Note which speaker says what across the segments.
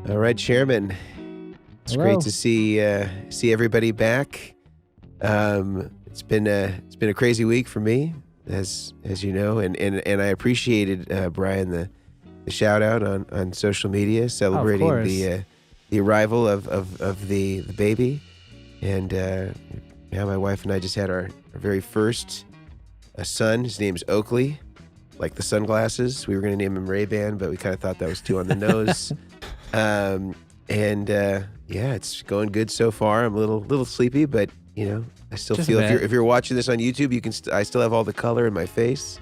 Speaker 1: All right, Chairman. It's
Speaker 2: Hello.
Speaker 1: great to see everybody back. It's been a crazy week for me, as you know, and I appreciated Brian the shout out on social media celebrating the arrival of the baby, and now my wife and I just had our very first son. His name's Oakley, like the sunglasses. We were going to name him Ray-Ban, but we kind of thought that was too on the nose. Yeah, it's going good so far. I'm a little sleepy, but you know, I still feel if you're watching this on YouTube, you can I still have all the color in my face,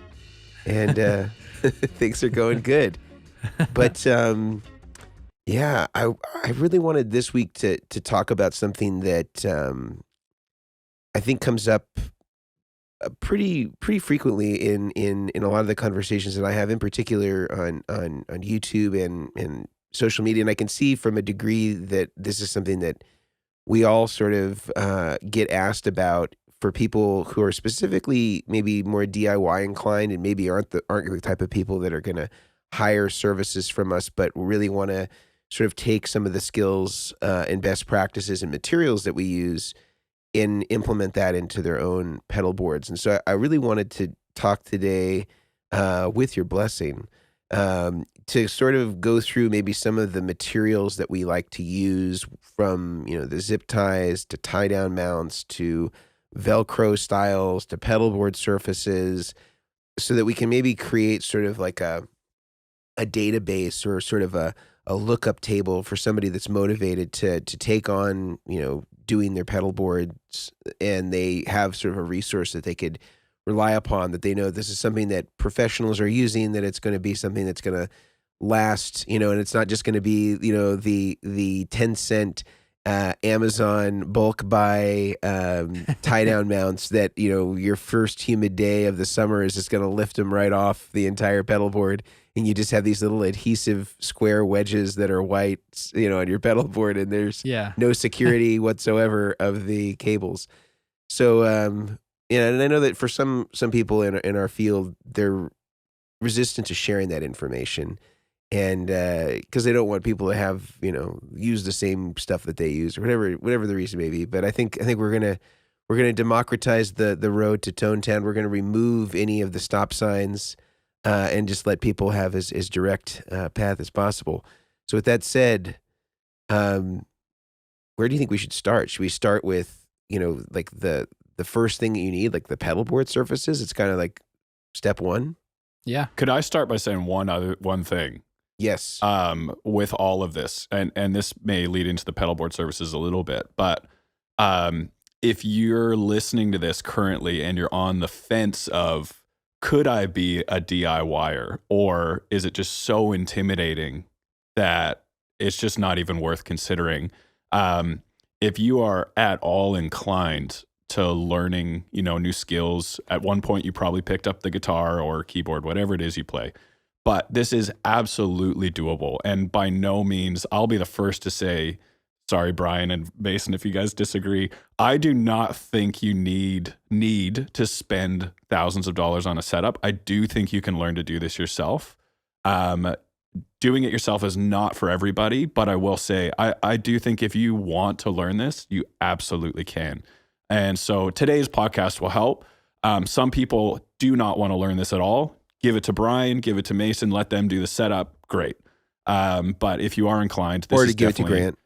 Speaker 1: and things are going good. But yeah, I really wanted this week to talk about something that I think comes up pretty frequently in a lot of the conversations that I have, in particular on YouTube and social media. And I can see from a degree that this is something that we all sort of get asked about, for people who are specifically maybe more DIY inclined and maybe aren't the type of people that are going to hire services from us, but really want to sort of take some of the skills and best practices and materials that we use and implement that into their own pedal boards. And so I really wanted to talk today, with your blessing, to sort of go through maybe some of the materials that we like to use, from, you know, the zip ties to tie down mounts to velcro styles to pedalboard surfaces, so that we can maybe create sort of like a database, or sort of a lookup table for somebody that's motivated to take on, you know, doing their pedal boards, and they have sort of a resource that they could rely upon, that they know this is something that professionals are using, that it's going to be something that's going to last, you know, and it's not just going to be, you know, the 10-cent Amazon bulk buy tie down mounts that, you know, your first humid day of the summer is just going to lift them right off the entire pedal board, and you just have these little adhesive square wedges that are white, you know, on your pedal board, and there's no security whatsoever of the cables. So yeah, and I know that for some people in our field, they're resistant to sharing that information, and because they don't want people to have, you know, use the same stuff that they use, or whatever the reason may be. But I think we're gonna democratize the road to Tone Town. We're gonna remove any of the stop signs, and just let people have as direct path as possible. So with that said, where do you think we should start? Should we start with, you know, like the first thing that you need, like the pedal board surfaces? It's kind of like step one.
Speaker 3: Yeah. Could I start by saying one thing?
Speaker 1: Yes.
Speaker 3: With all of this, and this may lead into the pedal board surfaces a little bit, but if you're listening to this currently and you're on the fence of, could I be a DIYer, or is it just so intimidating that it's just not even worth considering? If you are at all inclined to learning, you know, new skills, at one point you probably picked up the guitar or keyboard, whatever it is you play, but this is absolutely doable. And by no means, I'll be the first to say, sorry, Brian and Mason, if you guys disagree, I do not think you need to spend thousands of dollars on a setup. I do think you can learn to do this yourself. Doing it yourself is not for everybody, but I will say, I do think if you want to learn this, you absolutely can. And so today's podcast will help. Some people do not want to learn this at all. Give it to Brian, give it to Mason, let them do the setup. Great. But if you are inclined, this is
Speaker 1: give it to Grant.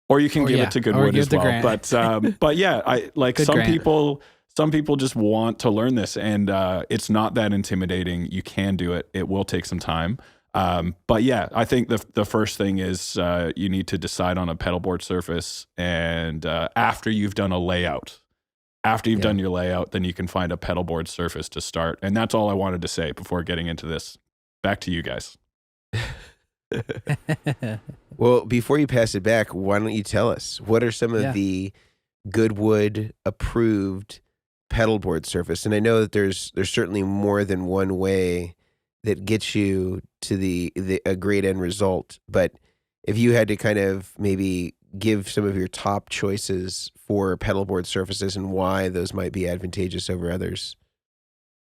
Speaker 3: Or you can give it to Goodwood as well. But yeah, I like some
Speaker 2: Grant.
Speaker 3: Some people just want to learn this, and it's not that intimidating. You can do it. It will take some time. But yeah, I think the first thing is you need to decide on a pedal board surface, and after you've done a layout. After you've done your layout, then you can find a pedal board surface to start. And that's all I wanted to say before getting into this. Back to you guys.
Speaker 1: Well, before you pass it back, why don't you tell us, what are some of the Goodwood approved pedal board surface? And I know that there's certainly more than one way that gets you to a great end result. But if you had to kind of maybe give some of your top choices for pedal board surfaces and why those might be advantageous over others.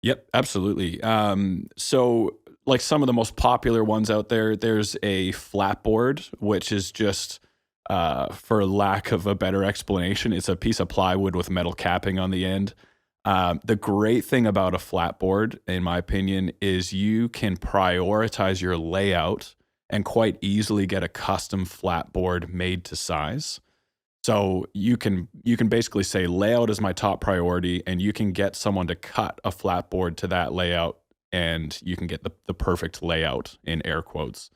Speaker 3: Yep, absolutely. So like some of the most popular ones out there, there's a flat board, which is just, for lack of a better explanation, it's a piece of plywood with metal capping on the end. The great thing about a flat board, in my opinion, is you can prioritize your layout and quite easily get a custom flat board made to size. So you can basically say layout is my top priority, and you can get someone to cut a flat board to that layout, and you can get the perfect layout in air quotes.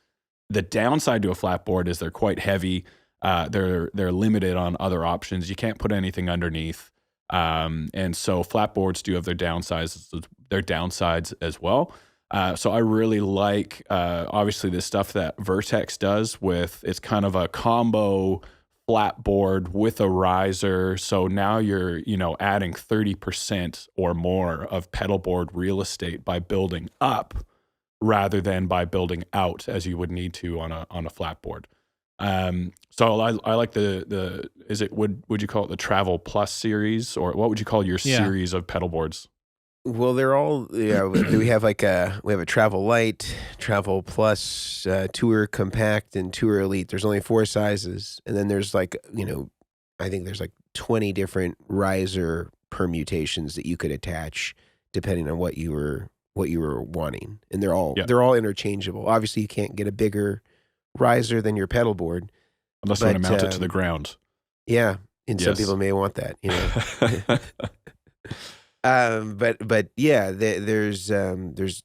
Speaker 3: The downside to a flat board is they're quite heavy. They're limited on other options. You can't put anything underneath. And so flat boards do have their downsides as well. So I really like, obviously this stuff that Vertex does with, it's kind of a combo flat board with a riser. So now you're, adding 30% or more of pedal board real estate by building up rather than by building out as you would need to on a flat board. So I like would you call it the Travel Plus series, or what would you call your series of pedal boards?
Speaker 1: Well, they're all, we have a Travel Light, Travel Plus, Tour Compact, and Tour Elite. There's only 4 sizes. And then there's I think there's 20 different riser permutations that you could attach depending on what you were wanting. And they're all interchangeable. Obviously you can't get a bigger riser than your pedal board.
Speaker 3: Unless you want to mount it to the ground.
Speaker 1: Yeah. And some people may want that, But yeah, there's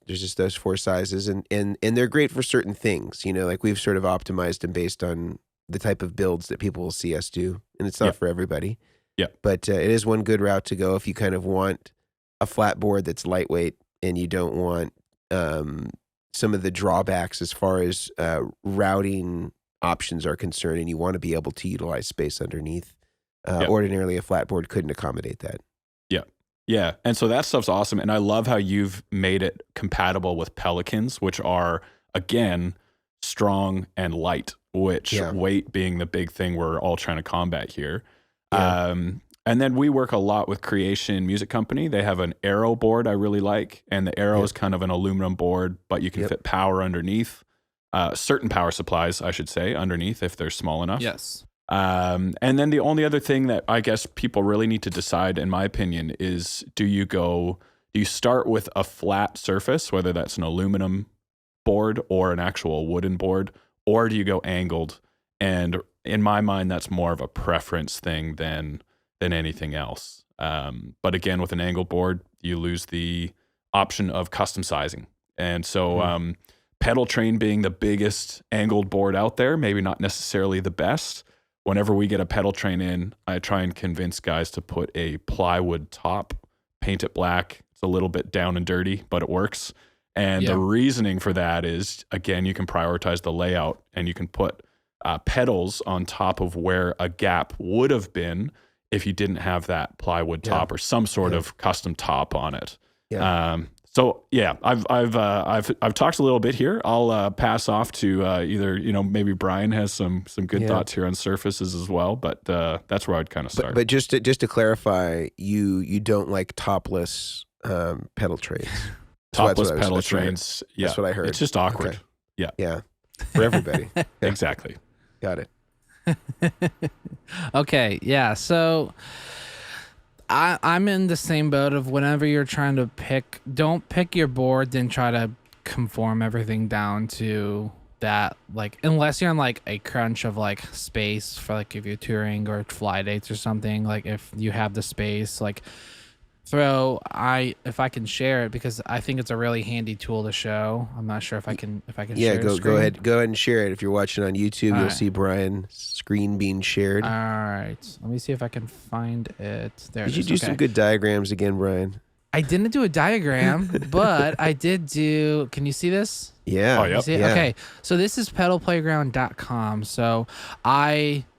Speaker 1: just those 4 sizes, and they're great for certain things, like we've sort of optimized them based on the type of builds that people will see us do, and it's not for everybody.
Speaker 3: Yeah.
Speaker 1: But it is one good route to go if you kind of want a flat board that's lightweight and you don't want some of the drawbacks as far as routing options are concerned, and you want to be able to utilize space underneath. Ordinarily, a flat board couldn't accommodate that.
Speaker 3: Yeah, and so that stuff's awesome, and I love how you've made it compatible with Pelicans, which are, again, strong and light, which weight being the big thing we're all trying to combat here. Yeah. And then we work a lot with Creation Music Company. They have an Arrow board I really like, and the Arrow is kind of an aluminum board, but you can fit power underneath, certain power supplies, I should say, underneath if they're small enough.
Speaker 2: Yes.
Speaker 3: And then the only other thing that I guess people really need to decide, in my opinion, is do you start with a flat surface, whether that's an aluminum board or an actual wooden board, or do you go angled? And in my mind, that's more of a preference thing than anything else. But again, with an angled board, you lose the option of custom sizing. And so Pedal Train being the biggest angled board out there, maybe not necessarily the best. Whenever we get a pedal train in, I try and convince guys to put a plywood top, paint it black. It's a little bit down and dirty, but it works. And the reasoning for that is, again, you can prioritize the layout, and you can put pedals on top of where a gap would have been if you didn't have that plywood top or some sort of custom top on it. Yeah. So yeah, I've talked a little bit here. I'll pass off to either maybe Brian has some good thoughts here on surfaces as well, but that's where I'd kind of start.
Speaker 1: But just to clarify, you don't like topless pedal trains.
Speaker 3: Topless pedal trains. Yeah,
Speaker 1: that's what I heard.
Speaker 3: It's just awkward.
Speaker 1: Okay. Yeah, for everybody.
Speaker 3: Exactly.
Speaker 1: Got it.
Speaker 2: Okay. Yeah. So. I'm in the same boat of whenever you're trying to don't pick your board, then try to conform everything down to that, unless you're on a crunch of space for if you're touring or fly dates or something, if you have the space, if I can share it, because I think it's a really handy tool to show. I'm not sure if I can share it.
Speaker 1: Go ahead and share it. If you're watching on YouTube, you'll see Brian's screen being shared.
Speaker 2: All right, let me see if I can find it. There.
Speaker 1: Did you do some good diagrams again, Brian?
Speaker 2: I didn't do a diagram, but I did do. Can you see this?
Speaker 1: Yeah.
Speaker 3: Oh, yep.
Speaker 2: Yeah. Okay, so this is pedalplayground.com. So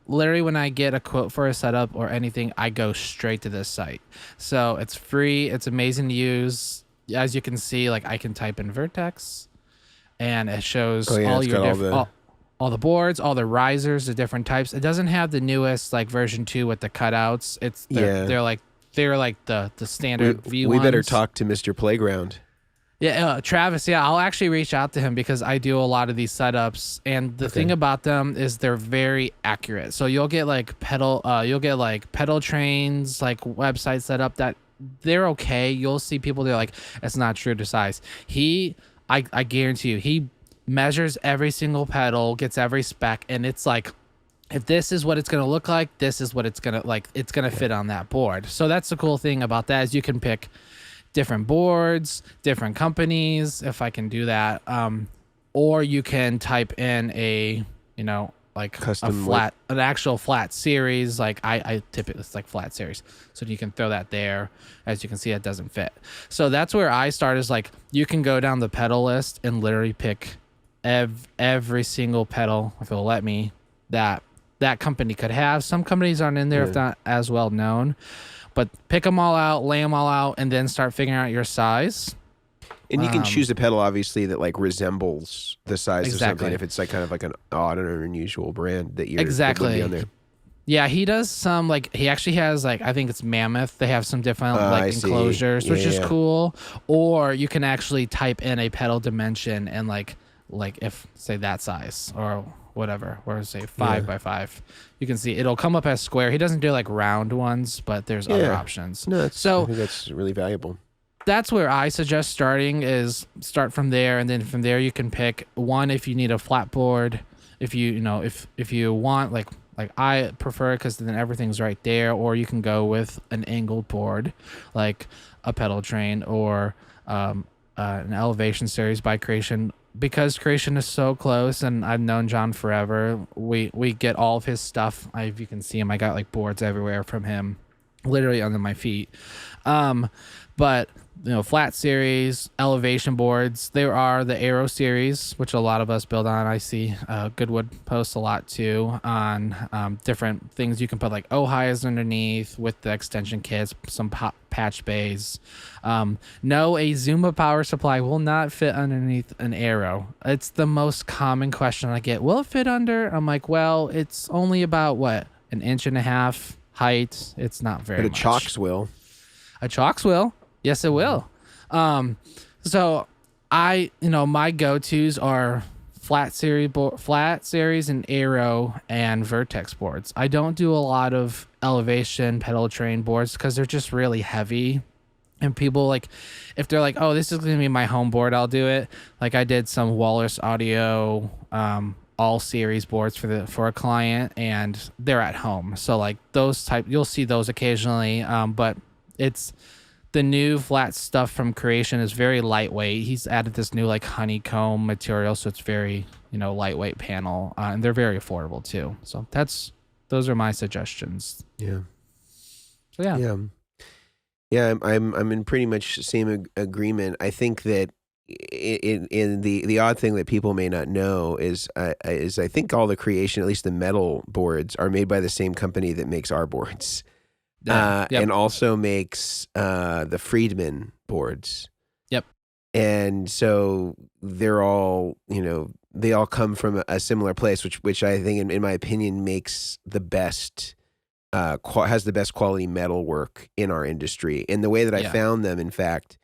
Speaker 2: literally, when I get a quote for a setup or anything, I go straight to this site. So it's free. It's amazing to use. As you can see, I can type in Vertex, and it shows all your all the boards, all the risers, the different types. It doesn't have the newest version 2 with the cutouts. They're the standard view.
Speaker 1: We better talk to Mr. Playground.
Speaker 2: Yeah, Travis. Yeah, I'll actually reach out to him because I do a lot of these setups, and the thing about them is they're very accurate. So you'll get like pedal trains, like websites set up that they're okay. You'll see people they're like, it's not true to size. I guarantee you, he measures every single pedal, gets every spec, and it's like, if this is what it's gonna look like, this is what it's gonna like. It's gonna fit on that board. So that's the cool thing about that is you can pick different boards, different companies, if I can do that. Or you can type in a, like
Speaker 1: Custom
Speaker 2: an actual flat series. Like I typically, it's like flat series. So you can throw that there. As you can see, it doesn't fit. So that's where I start is like, you can go down the pedal list and literally pick every single pedal, if it'll let me, that company could have. Some companies aren't in there if not as well known. But pick them all out, lay them all out, and then start figuring out your size.
Speaker 1: And you can choose a pedal, obviously, that like resembles the size of something.
Speaker 2: Exactly.
Speaker 1: If it's like kind of like an odd or unusual brand that you're
Speaker 2: Exactly.
Speaker 1: that would be on there.
Speaker 2: Yeah, he does some like he actually has like I think it's Mammoth. They have some different
Speaker 1: I
Speaker 2: like
Speaker 1: see.
Speaker 2: enclosures, which is
Speaker 1: Yeah.
Speaker 2: cool. Or you can actually type in a pedal dimension and like if say that size or whatever, or say 5 by 5, you can see it'll come up as square. He doesn't do like round ones, but there's other options.
Speaker 1: No, I
Speaker 2: so
Speaker 1: think that's really valuable.
Speaker 2: that's where I suggest starting is start from there, and then from there you can pick one if you need a flat board. If if you want like I prefer because then everything's right there, or you can go with an angled board like a pedal train or an elevation series by Creation. Because Creation is so close and I've known John forever, we get all of his stuff. If you can see him, I got like boards everywhere from him, literally under my feet. But flat series, elevation boards. There are the Aero series, which a lot of us build on. I see Goodwood posts a lot too on different things you can put like Ohias underneath with the extension kits, some patch bays. No, a Zuma power supply will not fit underneath an Aero. It's the most common question I get. Will it fit under? I'm like, well, it's only about what, 1.5 inches height. It's not very much.
Speaker 1: But a Chalks will.
Speaker 2: A Chalks will. Yes, it will. So my go-tos are flat series and Aero and Vertex boards. I don't do a lot of elevation pedal train boards because they're just really heavy. And people like, if they're like, oh, this is going to be my home board, I'll do it. Like I did some Walrus Audio, all series boards for a client, and they're at home. So like those you'll see those occasionally. But it's the new flat stuff from Creation is very lightweight. He's added this new like honeycomb material, so it's very lightweight panel, and they're very affordable too. So those are my suggestions.
Speaker 1: Yeah.
Speaker 2: So yeah.
Speaker 1: Yeah, I'm in pretty much the same agreement. I think that in the odd thing that people may not know is I think all the Creation, at least the metal boards, are made by the same company that makes our boards. And also makes the Friedman boards. Yep. And so they're all, they all come from a similar place, which I think, in my opinion, makes the best, has the best quality metal work in our industry. And the way that I found them, in fact,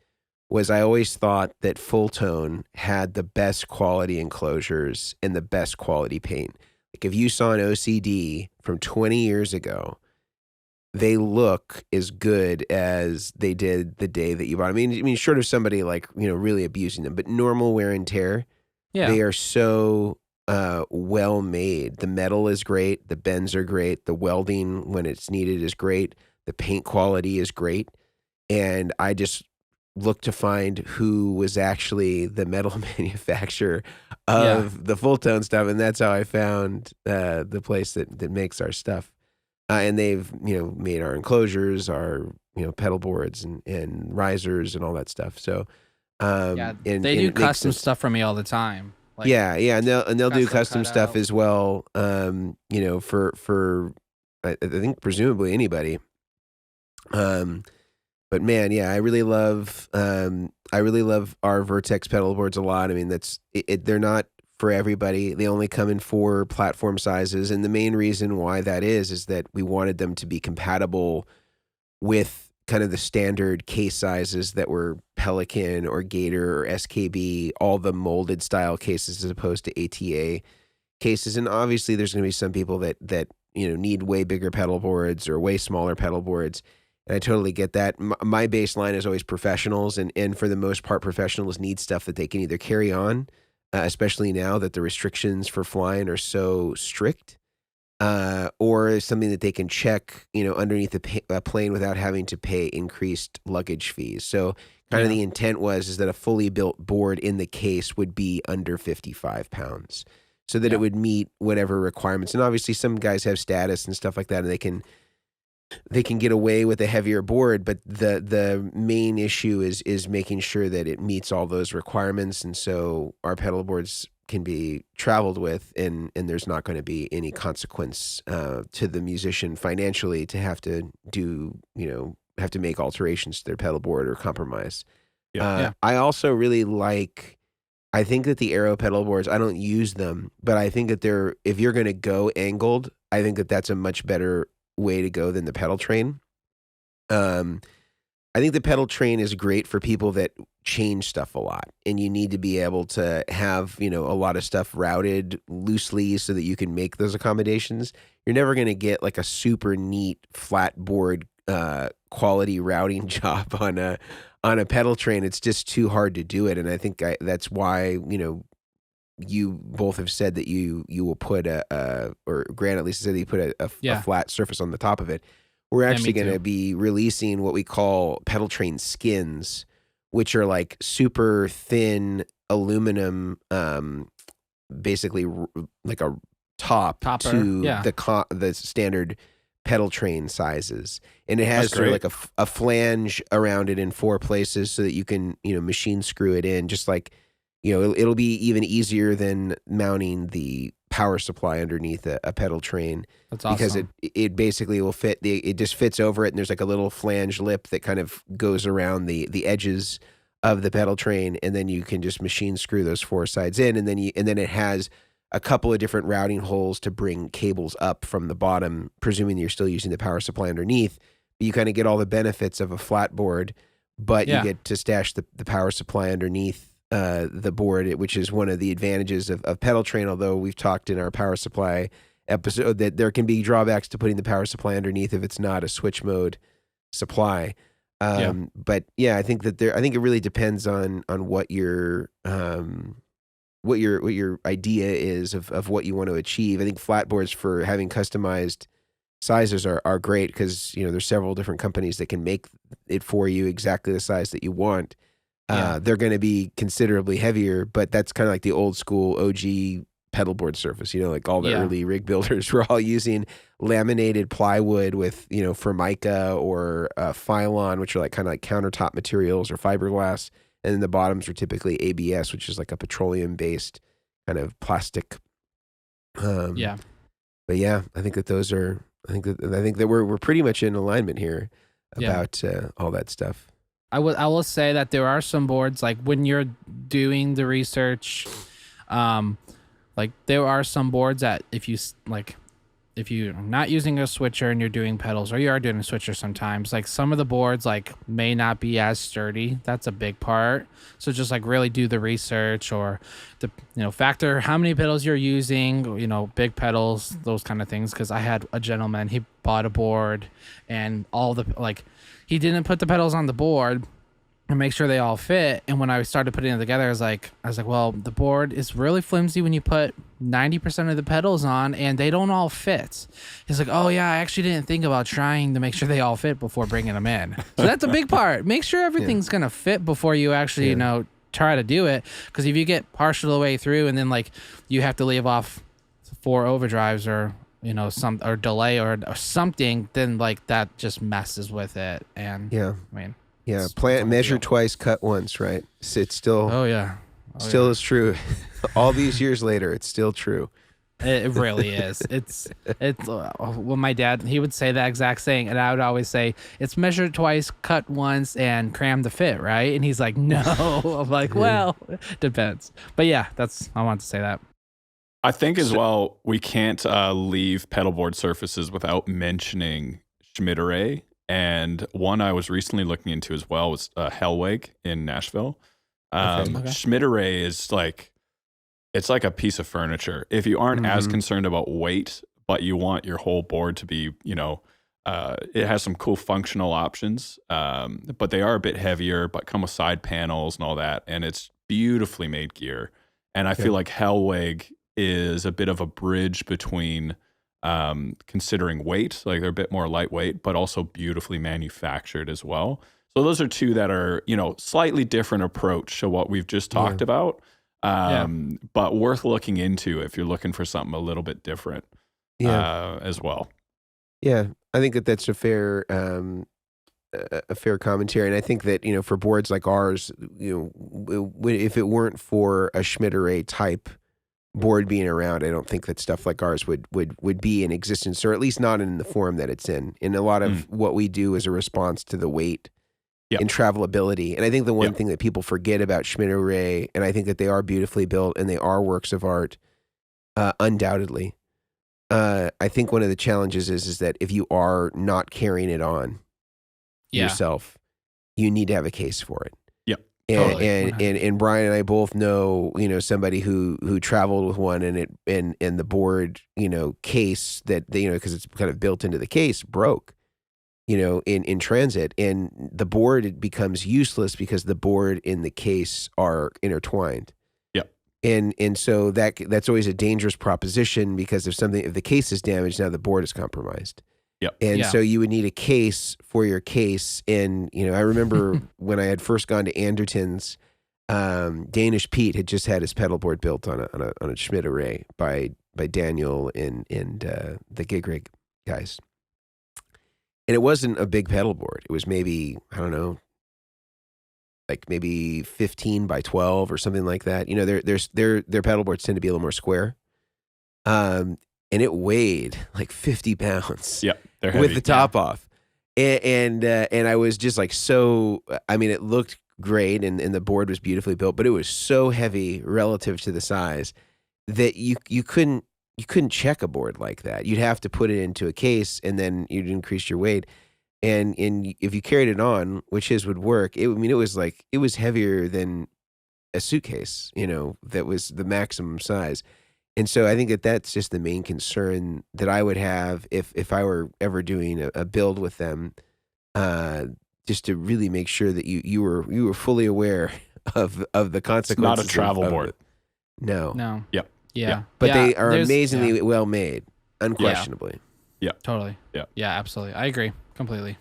Speaker 1: was I always thought that Fulltone had the best quality enclosures and the best quality paint. Like if you saw an OCD from 20 years ago, they look as good as they did the day that you bought. I mean, short of somebody like, really abusing them, but normal wear and tear, they are so well made. The metal is great. The bends are great. The welding when it's needed is great. The paint quality is great. And I just looked to find who was actually the metal manufacturer of the Fulltone stuff. And that's how I found the place that makes our stuff. And they've, made our enclosures, our, pedal boards and risers and all that stuff. So,
Speaker 2: they do custom stuff for me all the time. Like,
Speaker 1: and they'll do custom stuff as well. For I think presumably anybody. But man, I really love our Vertex pedal boards a lot. I mean, they're not for everybody. They only come in 4 platform sizes. And the main reason why that is that we wanted them to be compatible with kind of the standard case sizes that were Pelican or Gator or SKB, all the molded style cases as opposed to ATA cases. And obviously there's going to be some people that need way bigger pedal boards or way smaller pedal boards. And I totally get that. My baseline is always professionals. And for the most part, professionals need stuff that they can either carry on, especially now that the restrictions for flying are so strict, or something that they can check, underneath a plane without having to pay increased luggage fees. So kind of the intent is that a fully built board in the case would be under 55 pounds so that it would meet whatever requirements. And obviously some guys have status and stuff like that, and they can get away with a heavier board, but the main issue is making sure that it meets all those requirements. And so our pedal boards can be traveled with, and there's not going to be any consequence to the musician financially to have to have to make alterations to their pedal board or compromise. I also really I think that the Aero pedal boards, I don't use them, but I think that if you're going to go angled, I think that that's a much better way to go than the pedal train. I think the pedal train is great for people that change stuff a lot, and you need to be able to have, a lot of stuff routed loosely so that you can make those accommodations. You're never going to get like a super neat flat board quality routing job on a pedal train. It's just too hard to do it. And I think that's why, you both have said that you will put or Grant at least said that you put a flat surface on the top of it. We're actually going to be releasing what we call pedal train skins, which are like super thin aluminum, basically like a topper to the standard pedal train sizes. And it has sort of like a flange around it in 4 places so that you can, machine screw it in, just like, it'll be even easier than mounting the power supply underneath a pedal train.
Speaker 2: That's awesome.
Speaker 1: Because it basically will fit, it just fits over it, and there's like a little flange lip that kind of goes around the edges of the pedal train, and then you can just machine screw those 4 sides in, and then it has a couple of different routing holes to bring cables up from the bottom, presuming you're still using the power supply underneath. But you kind of get all the benefits of a flat board, but you get to stash the power supply underneath the board, which is one of the advantages of pedal train, although we've talked in our power supply episode that there can be drawbacks to putting the power supply underneath if it's not a switch mode supply. But I think it really depends on what your idea is of what you want to achieve. I think flat boards for having customized sizes are great because there's several different companies that can make it for you exactly the size that you want. They're going to be considerably heavier, but that's kind of like the old school OG pedal board surface. Like all the early rig builders were all using laminated plywood with Formica or Phylon, which are like kind of like countertop materials, or fiberglass, and then the bottoms are typically ABS, which is like a petroleum based kind of plastic. But I think that those are. I think that we're pretty much in alignment here about all that stuff.
Speaker 2: I will say that there are some boards, like when you're doing the research, like there are some boards that if you're not using a switcher and you're doing pedals, or you are doing a switcher sometimes, like some of the boards like may not be as sturdy. That's a big part. So just like really do the research, or factor how many pedals you're using, big pedals, those kind of things. Cause I had a gentleman, he bought a board and he didn't put the pedals on the board and make sure they all fit. And when I started putting it together, I was like, well, the board is really flimsy when you put 90% of the pedals on and they don't all fit. He's like, oh yeah, I actually didn't think about trying to make sure they all fit before bringing them in. So that's a big part. Make sure everything's going to fit before you actually, try to do it. Because if you get partial the way through and then you have to leave off 4 overdrives or or delay or something, then that just messes with it. And
Speaker 1: measure twice, cut once, right? It's still is true. All these years later, it's still true.
Speaker 2: It really is. It's well, my dad, he would say that exact thing, and I would always say it's measure twice, cut once, and cram to fit, right? And he's like, no. I'm like, well, depends. But I wanted to say that.
Speaker 3: I think as well, we can't leave pedalboard surfaces without mentioning Schmidt Array And one I was recently looking into as well was Hellweg in Nashville.
Speaker 2: Okay.
Speaker 3: Schmitteray is like, it's like a piece of furniture. If you aren't as concerned about weight, but you want your whole board to be, it has some cool functional options, but they are a bit heavier, but come with side panels and all that. And it's beautifully made gear. And I feel like Hellweg is a bit of a bridge between considering weight, like they're a bit more lightweight, but also beautifully manufactured as well. So those are two that are, slightly different approach to what we've just talked about, but worth looking into if you're looking for something a little bit different as well.
Speaker 1: Yeah, I think that's a fair commentary, and I think that for boards like ours, if it weren't for a Schmitteray type board being around, I don't think that stuff like ours would be in existence, or at least not in the form that it's in. And a lot of what we do is a response to the weight and travelability. And I think the one thing that people forget about Schmitteray, and I think that they are beautifully built and they are works of art, undoubtedly. I think one of the challenges is that if you are not carrying it on yourself, you need to have a case for it. And Brian and I both know, somebody who traveled with one, and the board, case that because it's kind of built into the case, broke, in transit, and the board becomes useless because the board in the case are intertwined. And so that's always a dangerous proposition, because if the case is damaged, now the board is compromised. So you would need a case for your case. And, I remember when I had first gone to Anderton's, Danish Pete had just had his pedal board built on a Schmitteray by Daniel and the Gig Rig guys. And it wasn't a big pedal board. It was maybe, I don't know, like maybe 15 by 12 or something like that. Their pedal boards tend to be a little more square. And it weighed like 50 pounds.
Speaker 3: They're heavy.
Speaker 1: With the top off. And I was just like, it looked great, and the board was beautifully built, but it was so heavy relative to the size that you couldn't check a board like that. You'd have to put it into a case, and then you'd increase your weight. And if you carried it on, which his would work, it was heavier than a suitcase, that was the maximum size. And so I think that's just the main concern that I would have if I were ever doing a build with them, just to really make sure that you were fully aware of the consequences.
Speaker 3: It's not a travel board.
Speaker 2: No.
Speaker 3: Yep.
Speaker 2: Yeah.
Speaker 1: But they are amazingly well made, unquestionably.
Speaker 3: Yeah.
Speaker 2: Totally. Yeah, absolutely. I agree completely.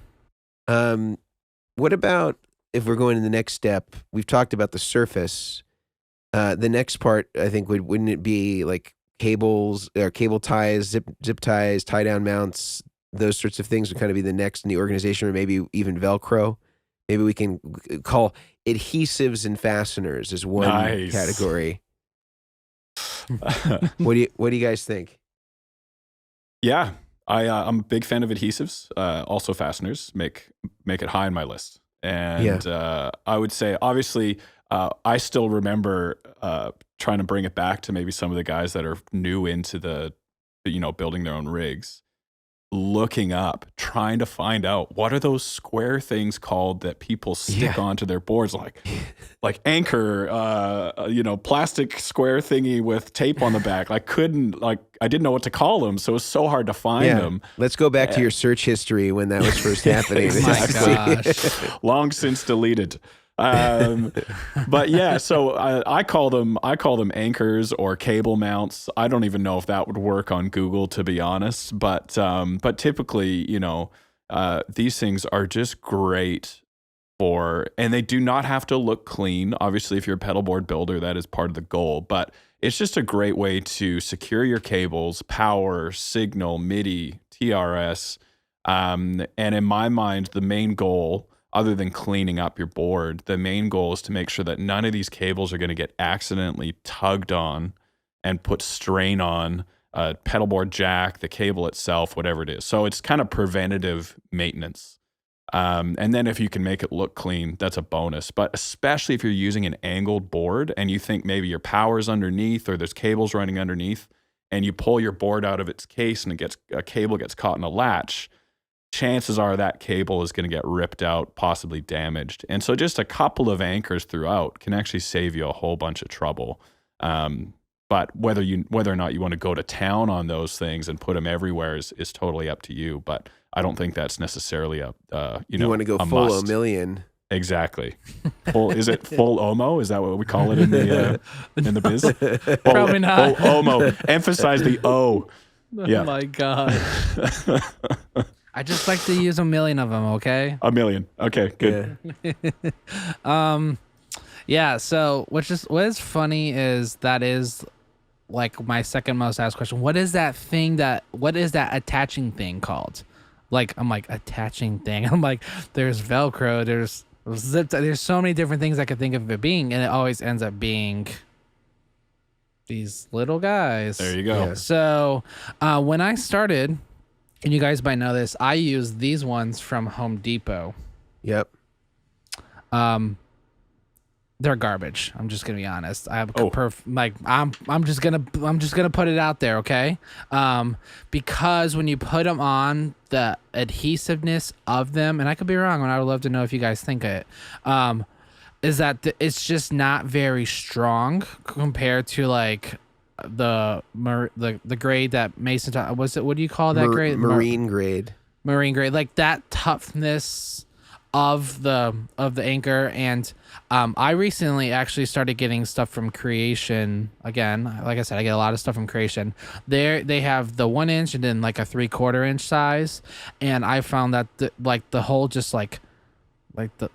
Speaker 1: What about if we're going to the next step? We've talked about the surface. The next part, I think, wouldn't it be like cables or cable ties, zip ties, tie down mounts, those sorts of things would kind of be the next in the organization, or maybe even Velcro. Maybe we can call adhesives and fasteners as one category. What do you guys think?
Speaker 3: Yeah, I'm a big fan of adhesives. Also fasteners make it high on my list. And I would say, obviously, I still remember trying to bring it back to maybe some of the guys that are new into the building their own rigs, looking up, trying to find out what are those square things called that people stick onto their boards, like anchor, plastic square thingy with tape on the back. I didn't know what to call them, so it was so hard to find them.
Speaker 1: Let's go back to your search history when that was first happening.
Speaker 3: Exactly. My gosh. Long since deleted. But yeah, so I call them anchors or cable mounts. I don't even know if that would work on Google, to be honest. But typically, these things are just great and they do not have to look clean. Obviously, if you're a pedal board builder, that is part of the goal. But it's just a great way to secure your cables, power, signal, MIDI, TRS, and in my mind, the main goal, other than cleaning up your board, the main goal is to make sure that none of these cables are going to get accidentally tugged on and put strain on a pedal board jack, the cable itself, whatever it is. So it's kind of preventative maintenance. And then if you can make it look clean, that's a bonus. But especially if you're using an angled board and you think maybe your power's underneath or there's cables running underneath, and you pull your board out of its case and a cable gets caught in a latch, chances are that cable is going to get ripped out, possibly damaged. And so just a couple of anchors throughout can actually save you a whole bunch of trouble. But whether or not you want to go to town on those things and put them everywhere is totally up to you. But I don't think that's necessarily you
Speaker 1: want to go full
Speaker 3: must.
Speaker 1: Omilion.
Speaker 3: Exactly. Is it full Omo? Is that what we call it in the biz?
Speaker 2: Probably not.
Speaker 3: Full Omo. Emphasize the O. Yeah.
Speaker 2: Oh my God. I just like to use a million of them, okay?
Speaker 3: A million. Okay, good.
Speaker 2: Yeah, so what is funny is that is like my second most asked question. What is that attaching thing called? Like, I'm like, attaching thing. I'm like, there's Velcro, there's zip tie, there's so many different things I could think of it being, and it always ends up being these little guys.
Speaker 3: There you go.
Speaker 1: Yeah.
Speaker 2: So when I started, and you guys might know this, I use these ones from Home Depot.
Speaker 1: Yep.
Speaker 2: They're garbage. I'm just gonna be honest. I have I'm just gonna put it out there, okay? Because when you put them on, the adhesiveness of them, and I could be wrong, and I would love to know if you guys think it, is that it's just not very strong compared to like the grade that Mason was it? What do you call that grade?
Speaker 1: Marine grade.
Speaker 2: Marine grade, like that toughness of the anchor. And I recently actually started getting stuff from Creation again. Like I said, I get a lot of stuff from Creation. They have the 1 inch and then like a 3/4 inch size, and I found that the whole just like the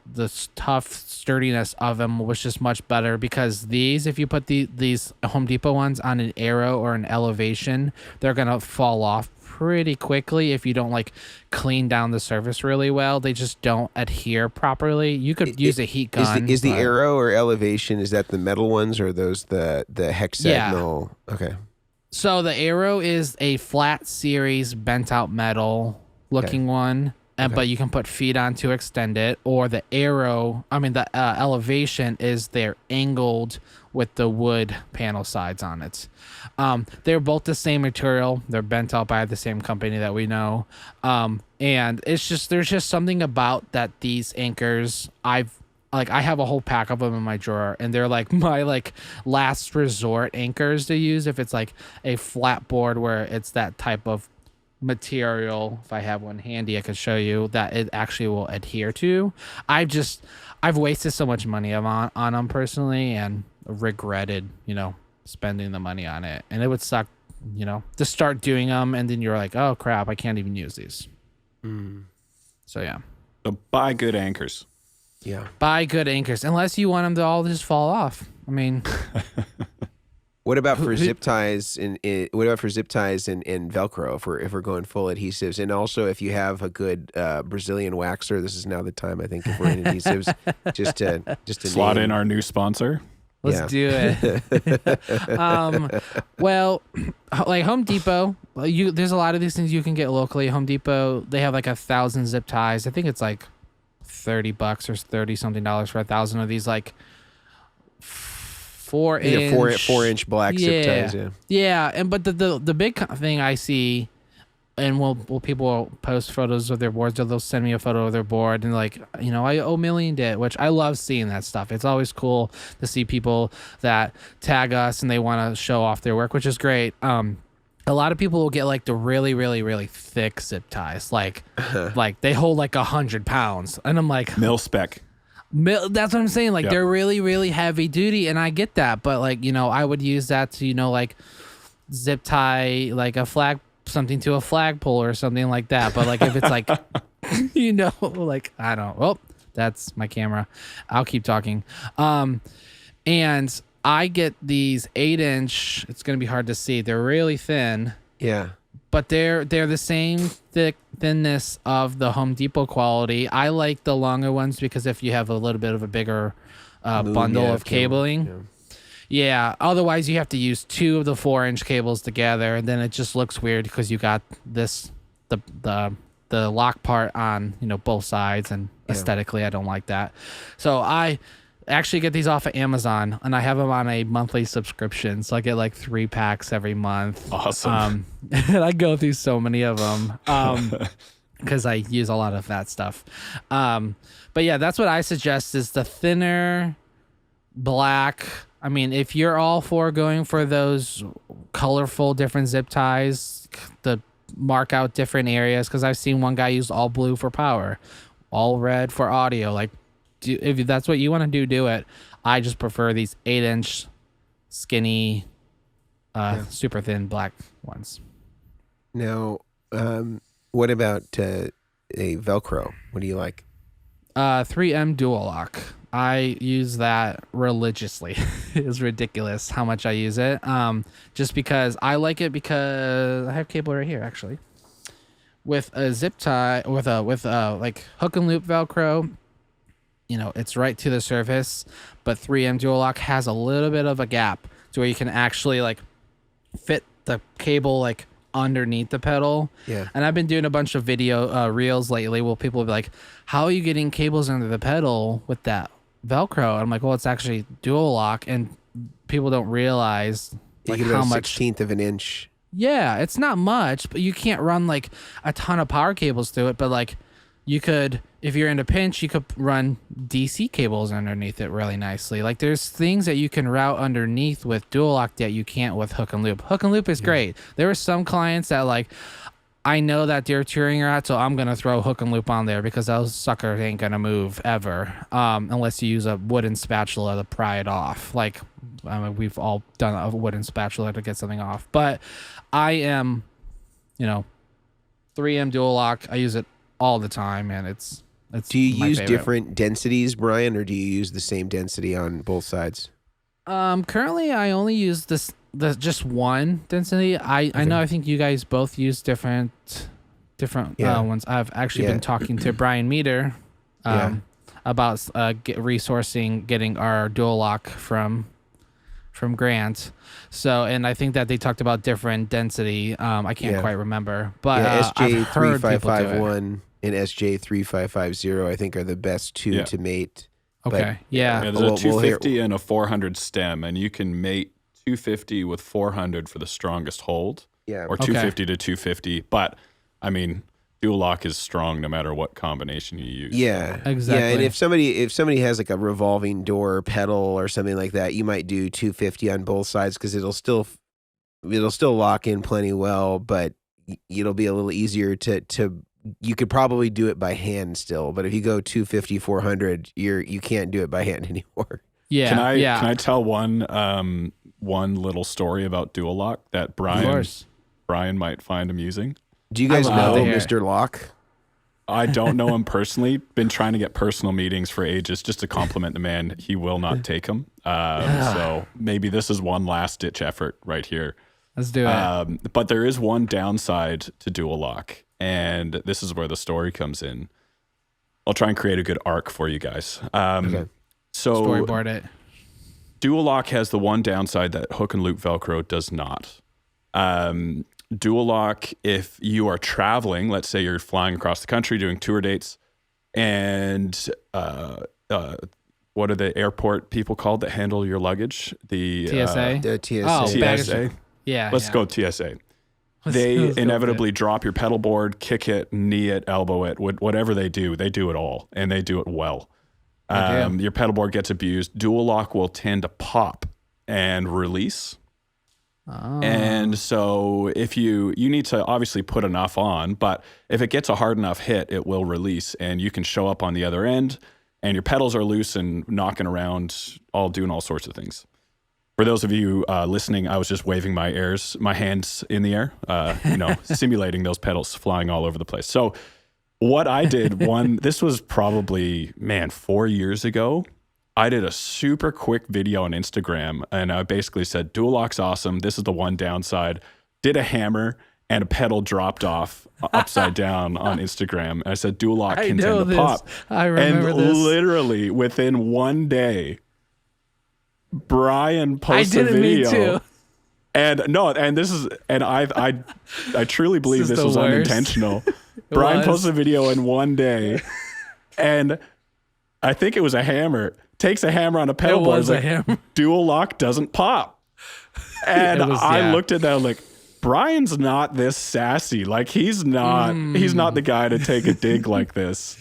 Speaker 2: tough sturdiness of them was just much better, because if you put these Home Depot ones on an arrow or an elevation, they're gonna fall off pretty quickly if you don't like clean down the surface really well. They just don't adhere properly. You could use a heat gun.
Speaker 1: Is the arrow or elevation, is that the metal ones, or are those the hexagonal? Yeah. Okay.
Speaker 2: So the arrow is a flat series bent out metal looking one. But you can put feet on to extend it, or the elevation is they're angled with the wood panel sides on it. They're both the same material. They're bent out by the same company that we know. And there's just something about that these anchors, I have a whole pack of them in my drawer, and they're like my like last resort anchors to use if it's like a flat board where it's that type of material. If I have one handy, I could show you that it actually will adhere to. I've wasted so much money on them personally, and regretted spending the money on it. And it would suck to start doing them, and then you're like, oh crap, I can't even use these. So yeah,
Speaker 3: so buy good anchors.
Speaker 2: Buy good anchors, unless you want them to all just fall off. I mean,
Speaker 1: What about for zip ties and Velcro if we're going full adhesives? And also, if you have a good Brazilian waxer, this is now the time, I think, if we're in adhesives, just to
Speaker 3: slot in our new sponsor.
Speaker 2: Let's do it. Well, like Home Depot, there's a lot of these things you can get locally. Home Depot, they have like 1,000 zip ties. I think it's like $30 or $30 something for 1,000 of these, like 4-inch
Speaker 1: black zip ties.
Speaker 2: And but the big thing I see, and people will post photos of their boards, or they'll send me a photo of their board, and like I Omilioned it, which I love seeing that stuff. It's always cool to see people that tag us and they want to show off their work, which is great. A lot of people will get like the really, really, really thick zip ties, like they hold like 100 pounds, and I'm like,
Speaker 3: mil spec.
Speaker 2: That's what I'm saying. Like, they're really, really heavy duty, and I get that. But like, I would use that to, like zip tie like something to a flagpole or something like that. But like, if it's like, like I don't. Well, that's my camera. I'll keep talking. And I get these 8-inch. It's gonna be hard to see. They're really thin.
Speaker 1: Yeah.
Speaker 2: But they're the same thinness of the Home Depot quality. I like the longer ones because if you have a little bit of a bigger bundle of cabling. Yeah. Otherwise, you have to use 2 of the 4-inch cables together, and then it just looks weird because you got the lock part on both sides, and aesthetically, I don't like that. So I actually get these off of Amazon, and I have them on a monthly subscription, so I get like 3 packs every month.
Speaker 3: Awesome.
Speaker 2: And I go through so many of them. because I use a lot of that stuff. But yeah, that's what I suggest is the thinner black. I mean, if you're all for going for those colorful different zip ties, the mark out different areas, because I've seen one guy use all blue for power, all red for audio. Like, if that's what you want to do it. I just prefer these 8-inch skinny, super thin black ones.
Speaker 1: Now, what about a Velcro? What do you like?
Speaker 2: 3M Dual Lock. I use that religiously. It's ridiculous how much I use it. Just because I like it, because I have cable right here actually. With a zip tie, with like hook and loop Velcro, you know, it's right to the surface. But 3M Dual Lock has a little bit of a gap to where you can actually like fit the cable like underneath the pedal.
Speaker 1: Yeah.
Speaker 2: And I've been doing a bunch of video reels lately where people will be like, how are you getting cables under the pedal with that Velcro? And I'm like, well, it's actually dual lock, and people don't realize like
Speaker 1: you get
Speaker 2: how
Speaker 1: a
Speaker 2: much
Speaker 1: 1/16 of an inch.
Speaker 2: Yeah, it's not much, but you can't run like a ton of power cables through it. But like, you could, if you're in a pinch, you could run DC cables underneath it really nicely. Like, there's things that you can route underneath with dual lock that you can't with hook and loop. Hook and loop is great. There were some clients that like, I know that they're touring route, so I'm gonna throw hook and loop on there because those suckers ain't gonna move ever, unless you use a wooden spatula to pry it off. Like, I mean, we've all done a wooden spatula to get something off. But I am, 3M Dual Lock. I use it all the time, and it's.
Speaker 1: Do you
Speaker 2: my
Speaker 1: use
Speaker 2: favorite.
Speaker 1: different densities, Brian, or do you use the same density on both sides?
Speaker 2: Currently I only use the just one density. I know, I think you guys both use different ones. I've actually been talking to Brian Meter about resourcing getting our dual lock from Grant. So, and I think that they talked about different density. I can't quite remember, but
Speaker 1: SJ3551 and SJ3550 I think are the best two to mate.
Speaker 2: Okay.
Speaker 1: But,
Speaker 3: there's a 250 and a 400 stem, and you can mate 250 with 400 for the strongest hold.
Speaker 1: Yeah.
Speaker 3: Or 250 to 250. But I mean, dual lock is strong no matter what combination you use.
Speaker 1: Yeah.
Speaker 2: Exactly.
Speaker 1: Yeah, and if somebody has like a revolving door pedal or something like that, you might do 250 on both sides because it'll still lock in plenty well, but it'll be a little easier to you could probably do it by hand still, but if you go 250, 400, you can't do it by hand anymore.
Speaker 2: Yeah.
Speaker 3: Can I tell one little story about dual lock that Brian might find amusing?
Speaker 1: Do you guys know Mr. Locke?
Speaker 3: I don't know him personally. Been trying to get personal meetings for ages just to compliment the man. He will not take them. So maybe this is one last ditch effort right here.
Speaker 2: Let's do it.
Speaker 3: But there is one downside to dual lock, and this is where the story comes in. I'll try and create a good arc for you guys.
Speaker 1: Okay.
Speaker 3: So
Speaker 2: storyboard it.
Speaker 3: Dual lock has the one downside that hook and loop Velcro does not. Dual lock, if you are traveling, let's say you're flying across the country doing tour dates, and what are the airport people called that handle your luggage? The
Speaker 2: TSA.
Speaker 1: The TSA.
Speaker 2: Oh,
Speaker 3: TSA.
Speaker 2: Yeah.
Speaker 3: Let's go TSA. They inevitably drop your pedal board, kick it, knee it, elbow it, whatever they do it all, and they do it well. Your pedal board gets abused. Dual lock will tend to pop and release.
Speaker 2: Oh.
Speaker 3: And so if you need to obviously put enough on, but if it gets a hard enough hit, it will release, and you can show up on the other end, and your pedals are loose and knocking around, doing all sorts of things. For those of you listening, I was just waving my hands in the air, simulating those pedals flying all over the place. So what I did, this was probably, 4 years ago. I did a super quick video on Instagram, and I basically said, dual lock's awesome. This is the one downside. Did a hammer, and a pedal dropped off upside down on Instagram. And I said, dual lock can tend to pop.
Speaker 2: I remember
Speaker 3: and
Speaker 2: this.
Speaker 3: Literally within one day, Brian posted a video.
Speaker 2: Me too.
Speaker 3: I truly believe this was unintentional. Brian posted a video in one day, and I think it was a hammer. Takes a hammer on a pedal board.
Speaker 2: Hammer.
Speaker 3: Dual lock doesn't pop. And I looked at that like, Brian's not this sassy. Like he's not the guy to take a dig like this.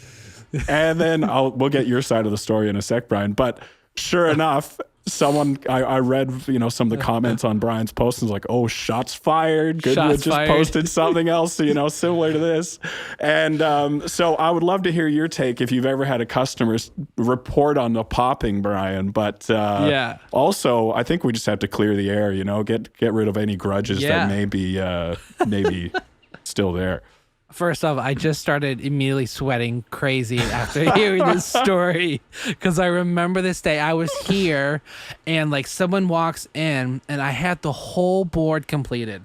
Speaker 3: And then we'll get your side of the story in a sec, Brian. But sure enough, I read, some of the comments on Brian's post and was like, oh, shots fired. Goodwood just posted something else, similar to this. And so I would love to hear your take if you've ever had a customer report on the popping, Brian. But also, I think we just have to clear the air, get rid of any grudges that may be still there.
Speaker 2: First off, I just started immediately sweating crazy after hearing this story because I remember this day. I was here and like someone walks in and I had the whole board completed.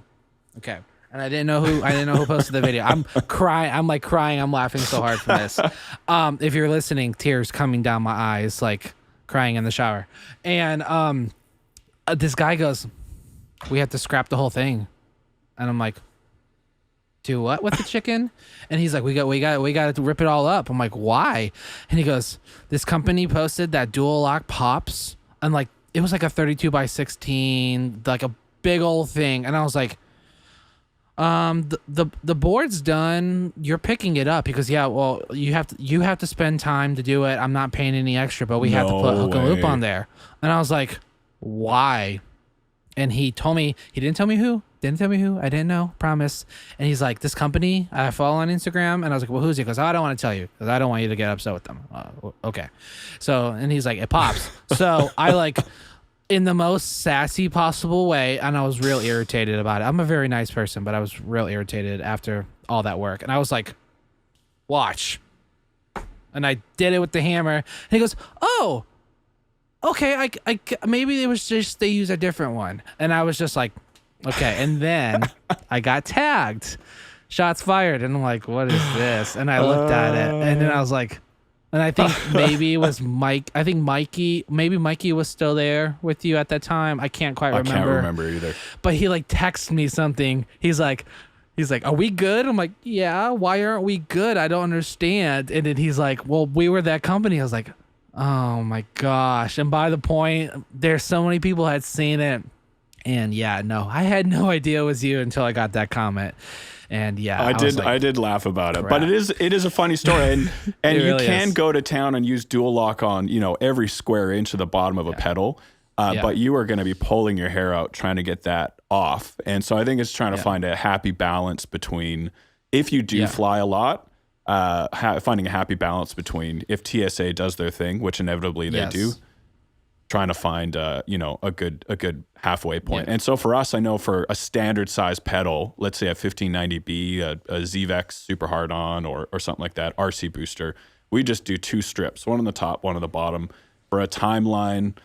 Speaker 2: Okay. And I didn't know who posted the video. I'm crying. I'm laughing so hard from this. If you're listening, tears coming down my eyes, like crying in the shower. And this guy goes, we have to scrap the whole thing. And I'm like, do what with the chicken? And he's like, we got to rip it all up. I'm like, why? And he goes, this company posted that dual lock pops, and like it was like a 32x16, like a big old thing. And I was like, the board's done. You're picking it up because you have to spend time to do it. I'm not paying any extra, but we have to put hook and loop on there. And I was like, why? And he told me, he didn't tell me who. I didn't know. Promise. And he's like, this company I follow on Instagram. And I was like, well, who's he? Because I don't want to tell you because I don't want you to get upset with them. Okay. So, and he's like, it pops. So I like in the most sassy possible way. And I was real irritated about it. I'm a very nice person, but I was real irritated after all that work. And I was like, watch. And I did it with the hammer. And he goes, oh, okay. I maybe it was just they use a different one. And I was just like, okay, and then I got tagged, shots fired, and I'm like, what is this? And I looked at it, and then I was like, and I think maybe it was Mike. I think Mikey was still there with you at that time. I can't quite remember.
Speaker 3: I can't remember either.
Speaker 2: But he like texted me something. He's like, are we good? I'm like, yeah. Why aren't we good? I don't understand. And then he's like, well, we were that company. I was like, oh my gosh. And by the point, there's so many people had seen it. And I had no idea it was you until I got that comment. And I
Speaker 3: did laugh about it, but it is a funny story. And really you can go to town and use dual lock on, every square inch of the bottom of a pedal. But you are going to be pulling your hair out trying to get that off. And so I think it's trying to find a happy balance between, if you do fly a lot, finding a happy balance between if TSA does their thing, which inevitably they do, trying to find a good halfway point. And so for us, I know for a standard size pedal, let's say a 1590B, a ZVEX super hard on or something like that, RC booster, we just do 2 strips, one on the top, one on the bottom. For a timeline,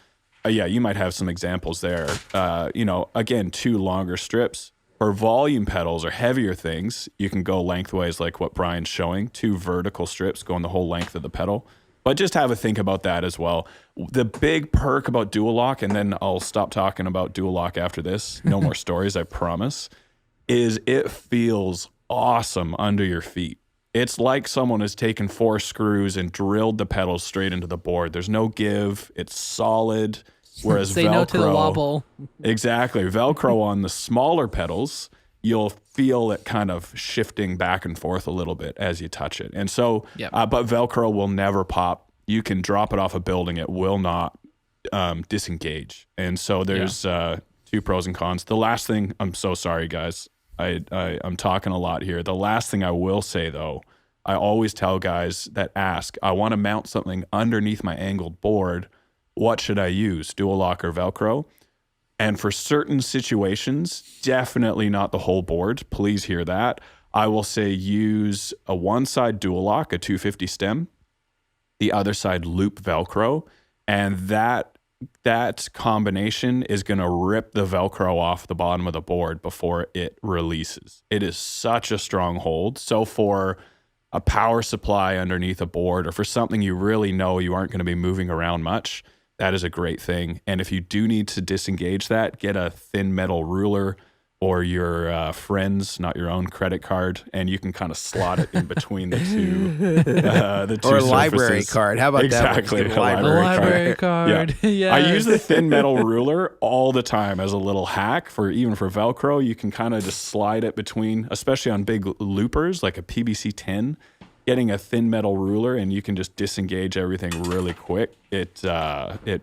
Speaker 3: you might have some examples there. Again, 2 longer strips. For volume pedals or heavier things, you can go lengthways like what Brian's showing, 2 vertical strips going the whole length of the pedal. But just have a think about that as well. The big perk about dual lock, and then I'll stop talking about dual lock after this, no more stories, I promise, is it feels awesome under your feet. It's like someone has taken 4 screws and drilled the pedals straight into the board. There's no give. It's solid. Whereas
Speaker 2: Say Velcro, no to the wobble.
Speaker 3: Exactly. Velcro on the smaller pedals, you'll feel it kind of shifting back and forth a little bit as you touch it. And so, but Velcro will never pop. You can drop it off a building. It will not disengage. And so there's 2 pros and cons. The last thing, I'm so sorry, guys. I'm talking a lot here. The last thing I will say, though, I always tell guys that ask, I want to mount something underneath my angled board. What should I use, dual lock or Velcro? And for certain situations, definitely not the whole board. Please hear that. I will say use a one side dual lock, a 250 stem, the other side loop Velcro, and that combination is going to rip the Velcro off the bottom of the board before it releases. It is such a strong hold. So for a power supply underneath a board or for something you really know you aren't going to be moving around much, that is a great thing. And if you do need to disengage that, get a thin metal ruler or your friend's, not your own credit card, and you can kind of slot it in between the two
Speaker 1: or a library
Speaker 3: surfaces.
Speaker 1: card. How about
Speaker 3: exactly,
Speaker 1: that?
Speaker 3: A library
Speaker 2: card.
Speaker 3: Yeah.
Speaker 2: Yes.
Speaker 3: I use the thin metal ruler all the time as a little hack even for Velcro. You can kind of just slide it between, especially on big loopers like a PVC 10. Getting a thin metal ruler and you can just disengage everything really quick. It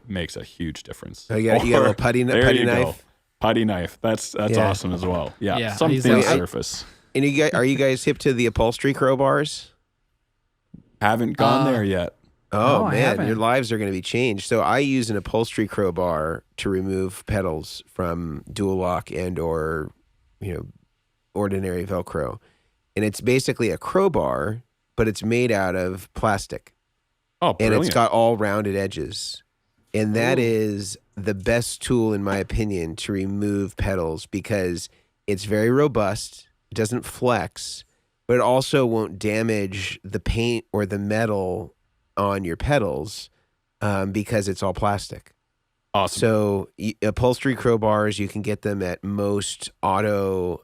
Speaker 3: makes a huge difference.
Speaker 1: Oh, you got a little putty knife.
Speaker 3: Go. Putty knife. That's awesome as well. Yeah. Some thin surface.
Speaker 1: And are you guys hip to the upholstery crowbars?
Speaker 3: Haven't gone there yet.
Speaker 1: Oh, man, your lives are going to be changed. So I use an upholstery crowbar to remove pedals from dual lock and or ordinary Velcro, and it's basically a crowbar, but it's made out of plastic.
Speaker 3: Oh, brilliant.
Speaker 1: And it's got all rounded edges. And that is the best tool, in my opinion, to remove pedals because it's very robust. It doesn't flex, but it also won't damage the paint or the metal on your pedals because it's all plastic.
Speaker 3: Awesome.
Speaker 1: So upholstery crowbars, you can get them at most auto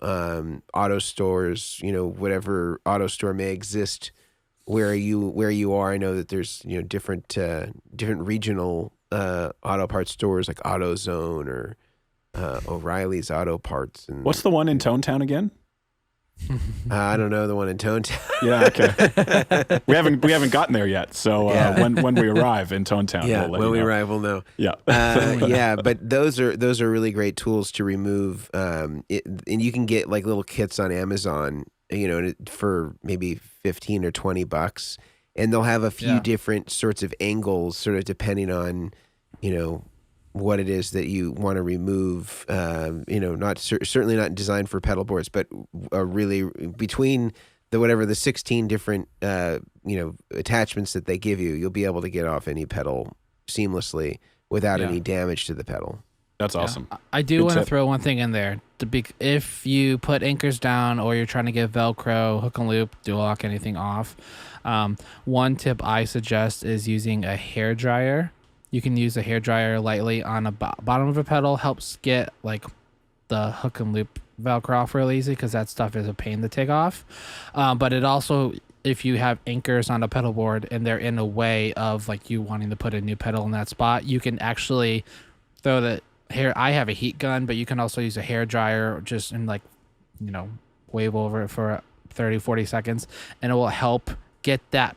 Speaker 1: stores, whatever auto store may exist where you are. I know that there's different regional auto parts stores like AutoZone or O'Reilly's Auto Parts. And
Speaker 3: what's the one in Tonetown again?
Speaker 1: I don't know the one in Tonetown.
Speaker 3: Yeah, okay. we haven't gotten there yet. So when we arrive in Tonetown, we'll let
Speaker 1: arrive, we'll know.
Speaker 3: Yeah,
Speaker 1: yeah. But those are really great tools to remove. And you can get like little kits on Amazon, for maybe $15 or $20, and they'll have a few different sorts of angles, sort of depending on, what it is that you want to remove. Certainly not designed for pedal boards, but really between the 16 different attachments that they give you'll be able to get off any pedal seamlessly without any damage to the pedal.
Speaker 3: That's awesome.
Speaker 2: I do want to throw one thing in there. If you put anchors down or you're trying to get Velcro, hook and loop, dual lock, anything off, one tip I suggest is using a hair dryer. You can use a hair dryer lightly on the bottom of a pedal. Helps get like the hook and loop Velcro off real easy because that stuff is a pain to take off. But it also, if you have anchors on a pedal board and they're in a way of like you wanting to put a new pedal in that spot, you can actually throw the hair. I have a heat gun, but you can also use a hair dryer just and wave over it for 30, 40 seconds, and it will help get that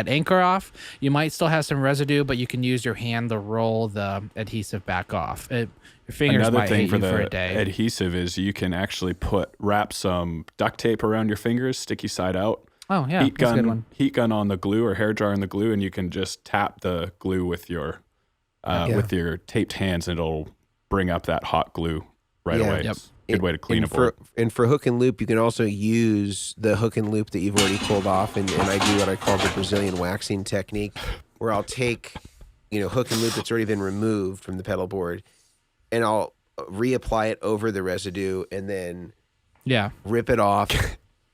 Speaker 2: anchor off. You might still have some residue, but you can use your hand to roll the adhesive back off. Your fingers might hate you for a day.
Speaker 3: Adhesive is you can actually wrap some duct tape around your fingers, sticky side out.
Speaker 2: Oh yeah, that's a good one.
Speaker 3: Heat gun on the glue or hair dryer on the glue, and you can just tap the glue with your taped hands, and it'll bring up that hot glue right away.
Speaker 2: Yep.
Speaker 3: Good way to clean a board.
Speaker 1: And for hook and loop, you can also use the hook and loop that you've already pulled off, and I do what I call the Brazilian waxing technique, where I'll take, hook and loop that's already been removed from the pedal board, and I'll reapply it over the residue, and then rip it off.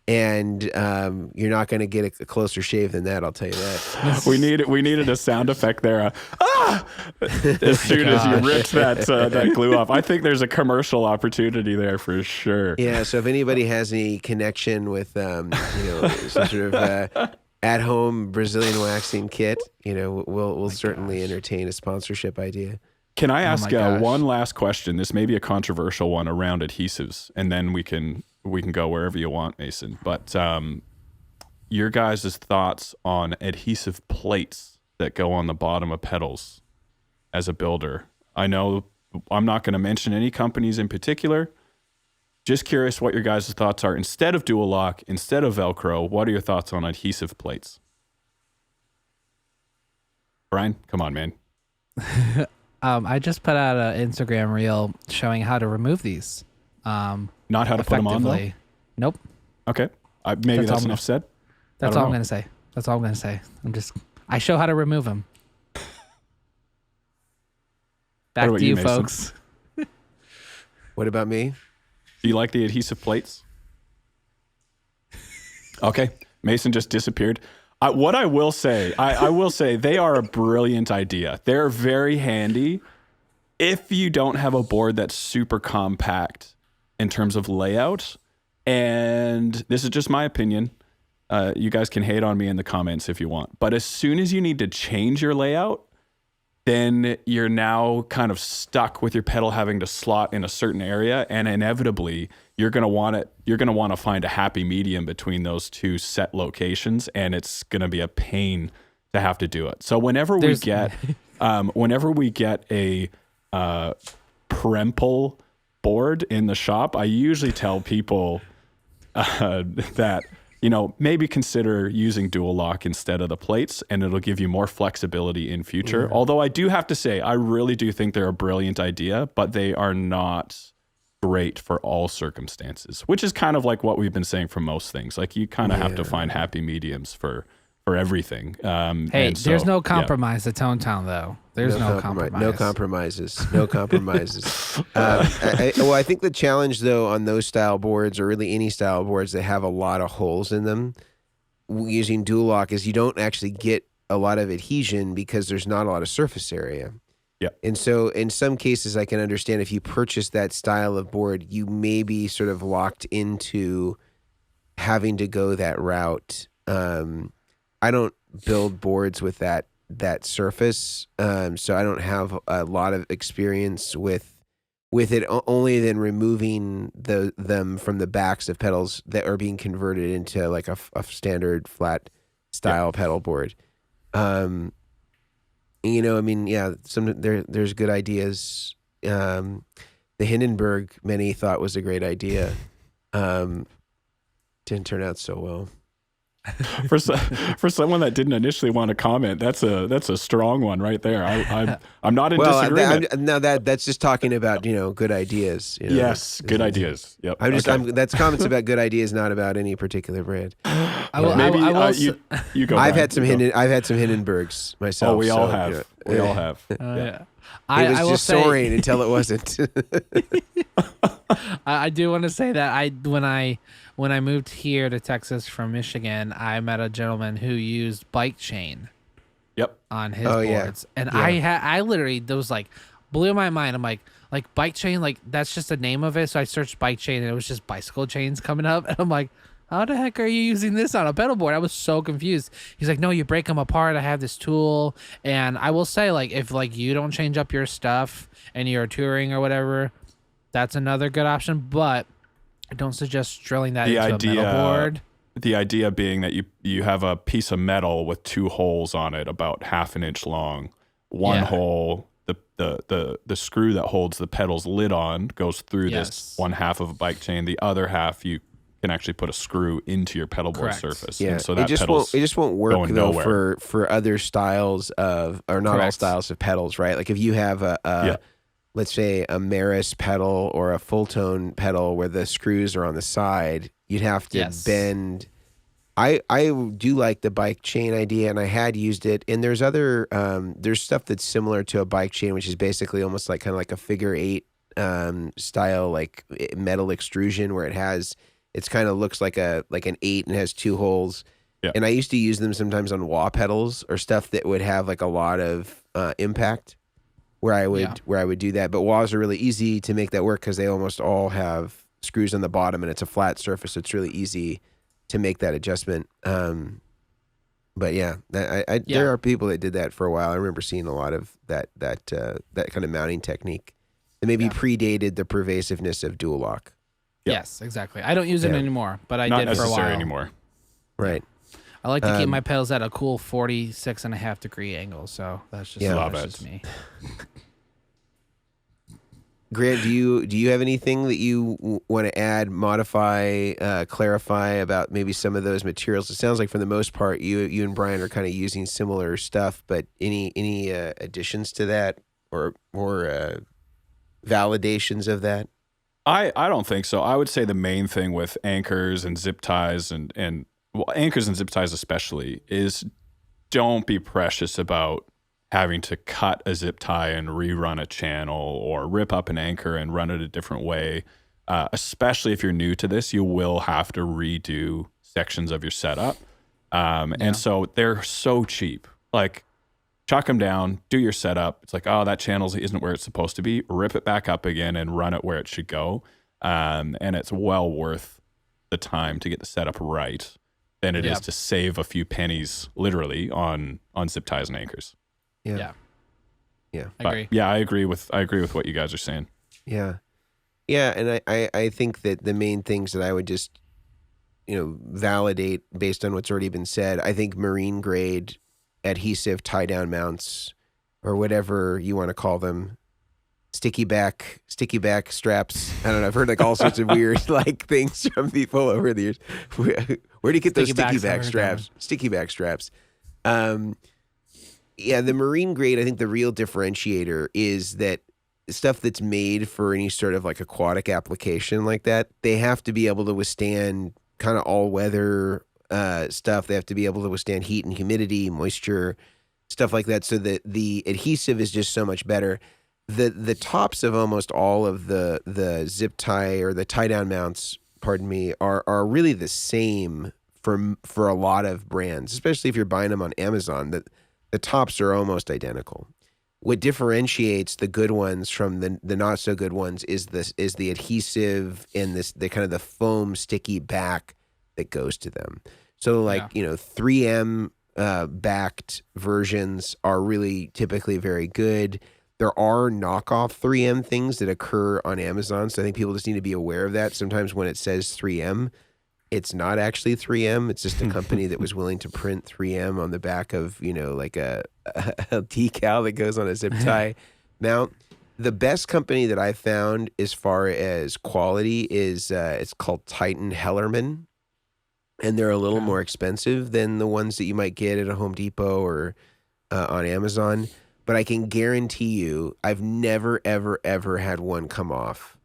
Speaker 1: And you're not going to get a closer shave than that, I'll tell you that.
Speaker 3: We needed a sound effect there. As soon as you ripped that glue off. I think there's a commercial opportunity there for sure.
Speaker 1: Yeah, so if anybody has any connection with some sort of at-home Brazilian waxing kit, we'll certainly entertain a sponsorship idea.
Speaker 3: Can I ask one last question? This may be a controversial one around adhesives, and then we can go wherever you want, Mason. But your guys' thoughts on adhesive plates that go on the bottom of pedals as a builder. I know I'm not going to mention any companies in particular. Just curious what your guys' thoughts are. Instead of dual lock, instead of Velcro, what are your thoughts on adhesive plates? Brian, come on, man.
Speaker 2: I just put out an Instagram reel showing how to remove these.
Speaker 3: Not how to put them on, though?
Speaker 2: Nope.
Speaker 3: Okay. Maybe that's enough said.
Speaker 2: That's all I'm going to say. That's all I'm going to say. I show how to remove them. Back to you, folks.
Speaker 1: What about me?
Speaker 3: Do you like the adhesive plates? Okay. Mason just disappeared. What I will say, I will say they are a brilliant idea. They're very handy if you don't have a board that's super compact in terms of layout. And this is just my opinion. You guys can hate on me in the comments if you want. But as soon as you need to change your layout, then you're now kind of stuck with your pedal having to slot in a certain area, and inevitably you're going to want to find a happy medium between those two set locations, and it's going to be a pain to have to do it. So whenever we get a Prempel board in the shop, I usually tell people that, maybe consider using dual lock instead of the plates, and it'll give you more flexibility in future. Yeah. Although I do have to say, I really do think they're a brilliant idea, but they are not great for all circumstances, which is kind of like what we've been saying for most things. Like, you kind of have to find happy mediums for everything.
Speaker 2: Hey, there's no compromise at Tone Town, though. There's no compromise.
Speaker 1: No compromises. No compromises. I think the challenge, though, on those style boards, or really any style boards that have a lot of holes in them, using dual lock, is you don't actually get a lot of adhesion because there's not a lot of surface area.
Speaker 3: Yeah.
Speaker 1: And so in some cases, I can understand if you purchase that style of board, you may be sort of locked into having to go that route. I don't build boards with that surface, so I don't have a lot of experience with it. Only than removing them from the backs of pedals that are being converted into like a standard flat style pedal board. There's good ideas. The Hindenburg many thought was a great idea. Didn't turn out so well.
Speaker 3: For someone that didn't initially want to comment, that's a strong one right there. I'm not in disagreement.
Speaker 1: That's just talking about good ideas.
Speaker 3: Yes, good ideas. Yep.
Speaker 1: That's comments about good ideas, not about any particular brand.
Speaker 3: You go.
Speaker 1: I've had some Hindenburgs myself.
Speaker 3: Oh, we all have. We all have.
Speaker 1: Yeah. It was just soaring until it wasn't.
Speaker 2: I do want to say that when I moved here to Texas from Michigan, I met a gentleman who used bike chain.
Speaker 3: Yep.
Speaker 2: On his boards, and I literally, those like blew my mind. I'm like bike chain, like that's just the name of it. So I searched bike chain, and it was just bicycle chains coming up, and I'm like, how the heck are you using this on a pedal board? I was so confused. He's like, no, you break them apart. I have this tool. And I will say, like, if like you don't change up your stuff and you're touring or whatever, that's another good option. But I don't suggest drilling that into a metal board.
Speaker 3: The idea being that you have a piece of metal with two holes on it about half an inch long. One hole, the screw that holds the pedal's lid on goes through this one half of a bike chain. The other half, you can actually put a screw into your pedal board surface.
Speaker 1: Yeah,
Speaker 3: and so that
Speaker 1: it just won't work though for other styles of, or not all styles of pedals, right? Like if you have let's say a Maris pedal or a full tone pedal where the screws are on the side, you'd have to bend. I do like the bike chain idea, and I had used it. And there's other there's stuff that's similar to a bike chain, which is basically almost like kind of like a figure eight style, like metal extrusion, where it's kind of looks like an 8 and has two holes. Yeah. And I used to use them sometimes on wah pedals or stuff that would have like a lot of impact, where I would do that. But wahs are really easy to make that work because they almost all have screws on the bottom, and it's a flat surface, so it's really easy to make that adjustment. But there are people that did that for a while. I remember seeing a lot of that kind of mounting technique that maybe predated the pervasiveness of dual lock.
Speaker 2: Yep. Yes, exactly. I don't use it anymore, but I did for a while.
Speaker 3: Not necessary anymore.
Speaker 1: Right.
Speaker 2: I like to keep my pedals at a cool 46.5 degree angle, so that's just me.
Speaker 1: Grant, do you have anything that you want to add, modify, clarify about maybe some of those materials? It sounds like for the most part, you and Brian are kind of using similar stuff, but any additions to that or more validations of that?
Speaker 3: I don't think so. I would say the main thing with anchors and zip ties and anchors and zip ties especially is don't be precious about having to cut a zip tie and rerun a channel or rip up an anchor and run it a different way. Especially if you're new to this, you will have to redo sections of your setup. And so they're so cheap. Like, chuck them down, do your setup. It's like, oh, that channel isn't where it's supposed to be. Rip it back up again and run it where it should go. and it's well worth the time to get the setup right than it is to save a few pennies, literally, on zip ties and anchors.
Speaker 2: Yeah.
Speaker 3: But,
Speaker 2: I agree.
Speaker 3: Yeah, I agree with what you guys are saying.
Speaker 1: Yeah. Yeah, and I think that the main things that I would just, validate based on what's already been said, I think marine grade adhesive tie-down mounts, or whatever you want to call them, sticky back straps. I don't know. I've heard like all sorts of weird like things from people over the years. Where do you get those sticky back straps? Sticky back straps. Yeah, the marine grade, I think the real differentiator is that stuff that's made for any sort of like aquatic application like that, they have to be able to withstand kind of all weather stuff. They have to be able to withstand heat and humidity, moisture, stuff like that. So that the adhesive is just so much better. The tops of almost all of the zip tie or the tie down mounts, pardon me, are really the same for a lot of brands, especially if you're buying them on Amazon. That the tops are almost identical. What differentiates the good ones from the not so good ones is the adhesive and the kind of the foam sticky back that goes to them. So 3M backed versions are really typically very good. There are knockoff 3M things that occur on Amazon, so I think people just need to be aware of that. Sometimes when it says 3M, it's not actually 3M. It's just a company that was willing to print 3M on the back of, like a decal that goes on a zip tie mount. The best company that I found as far as quality is it's called Titan Hellerman, and they're a little more expensive than the ones that you might get at a Home Depot or on Amazon. But I can guarantee you, I've never, ever, ever had one come off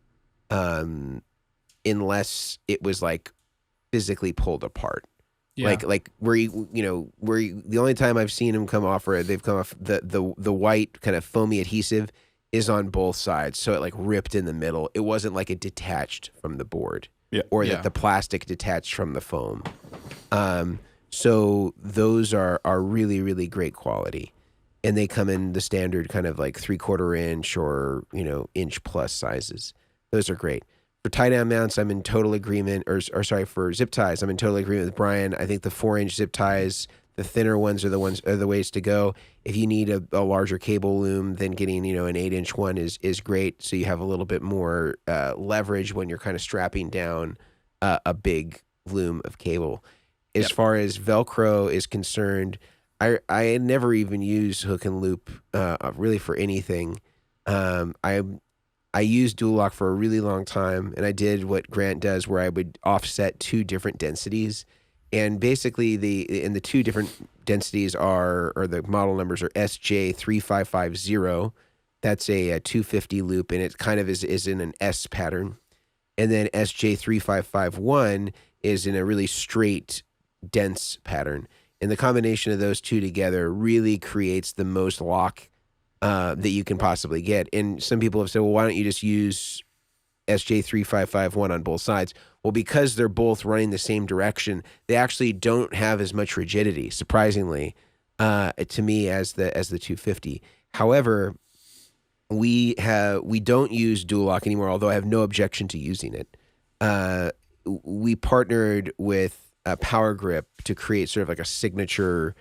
Speaker 1: unless it was like physically pulled apart. Yeah. Like where the only time I've seen them come off or they've come off, the white kind of foamy adhesive is on both sides. So it like ripped in the middle. It wasn't like it detached from the board or that the plastic detached from the foam. So those are really, really great quality. And they come in the standard kind of like 3/4 inch or, inch plus sizes. Those are great. For tie-down mounts, I'm in total agreement, for zip ties, I'm in total agreement with Brian. I think the 4-inch zip ties, the thinner ones are the ways to go. If you need a larger cable loom, then getting, an 8-inch one is great. So you have a little bit more leverage when you're kind of strapping down a big loom of cable. As far as Velcro is concerned, I never even use hook and loop really for anything. I used dual lock for a really long time, and I did what Grant does, where I would offset 2 different densities, and basically the 2 different densities or the model numbers are SJ3550. That's a 250 loop, and it kind of is in an S pattern, and then SJ3551 is in a really straight, dense pattern. And the combination of those 2 together really creates the most lock that you can possibly get. And some people have said, well, why don't you just use SJ3551 on both sides? Well, because they're both running the same direction, they actually don't have as much rigidity, surprisingly, to me, as the 250. However, we don't use dual lock anymore, although I have no objection to using it. We partnered with Power Grip to create sort of like a signature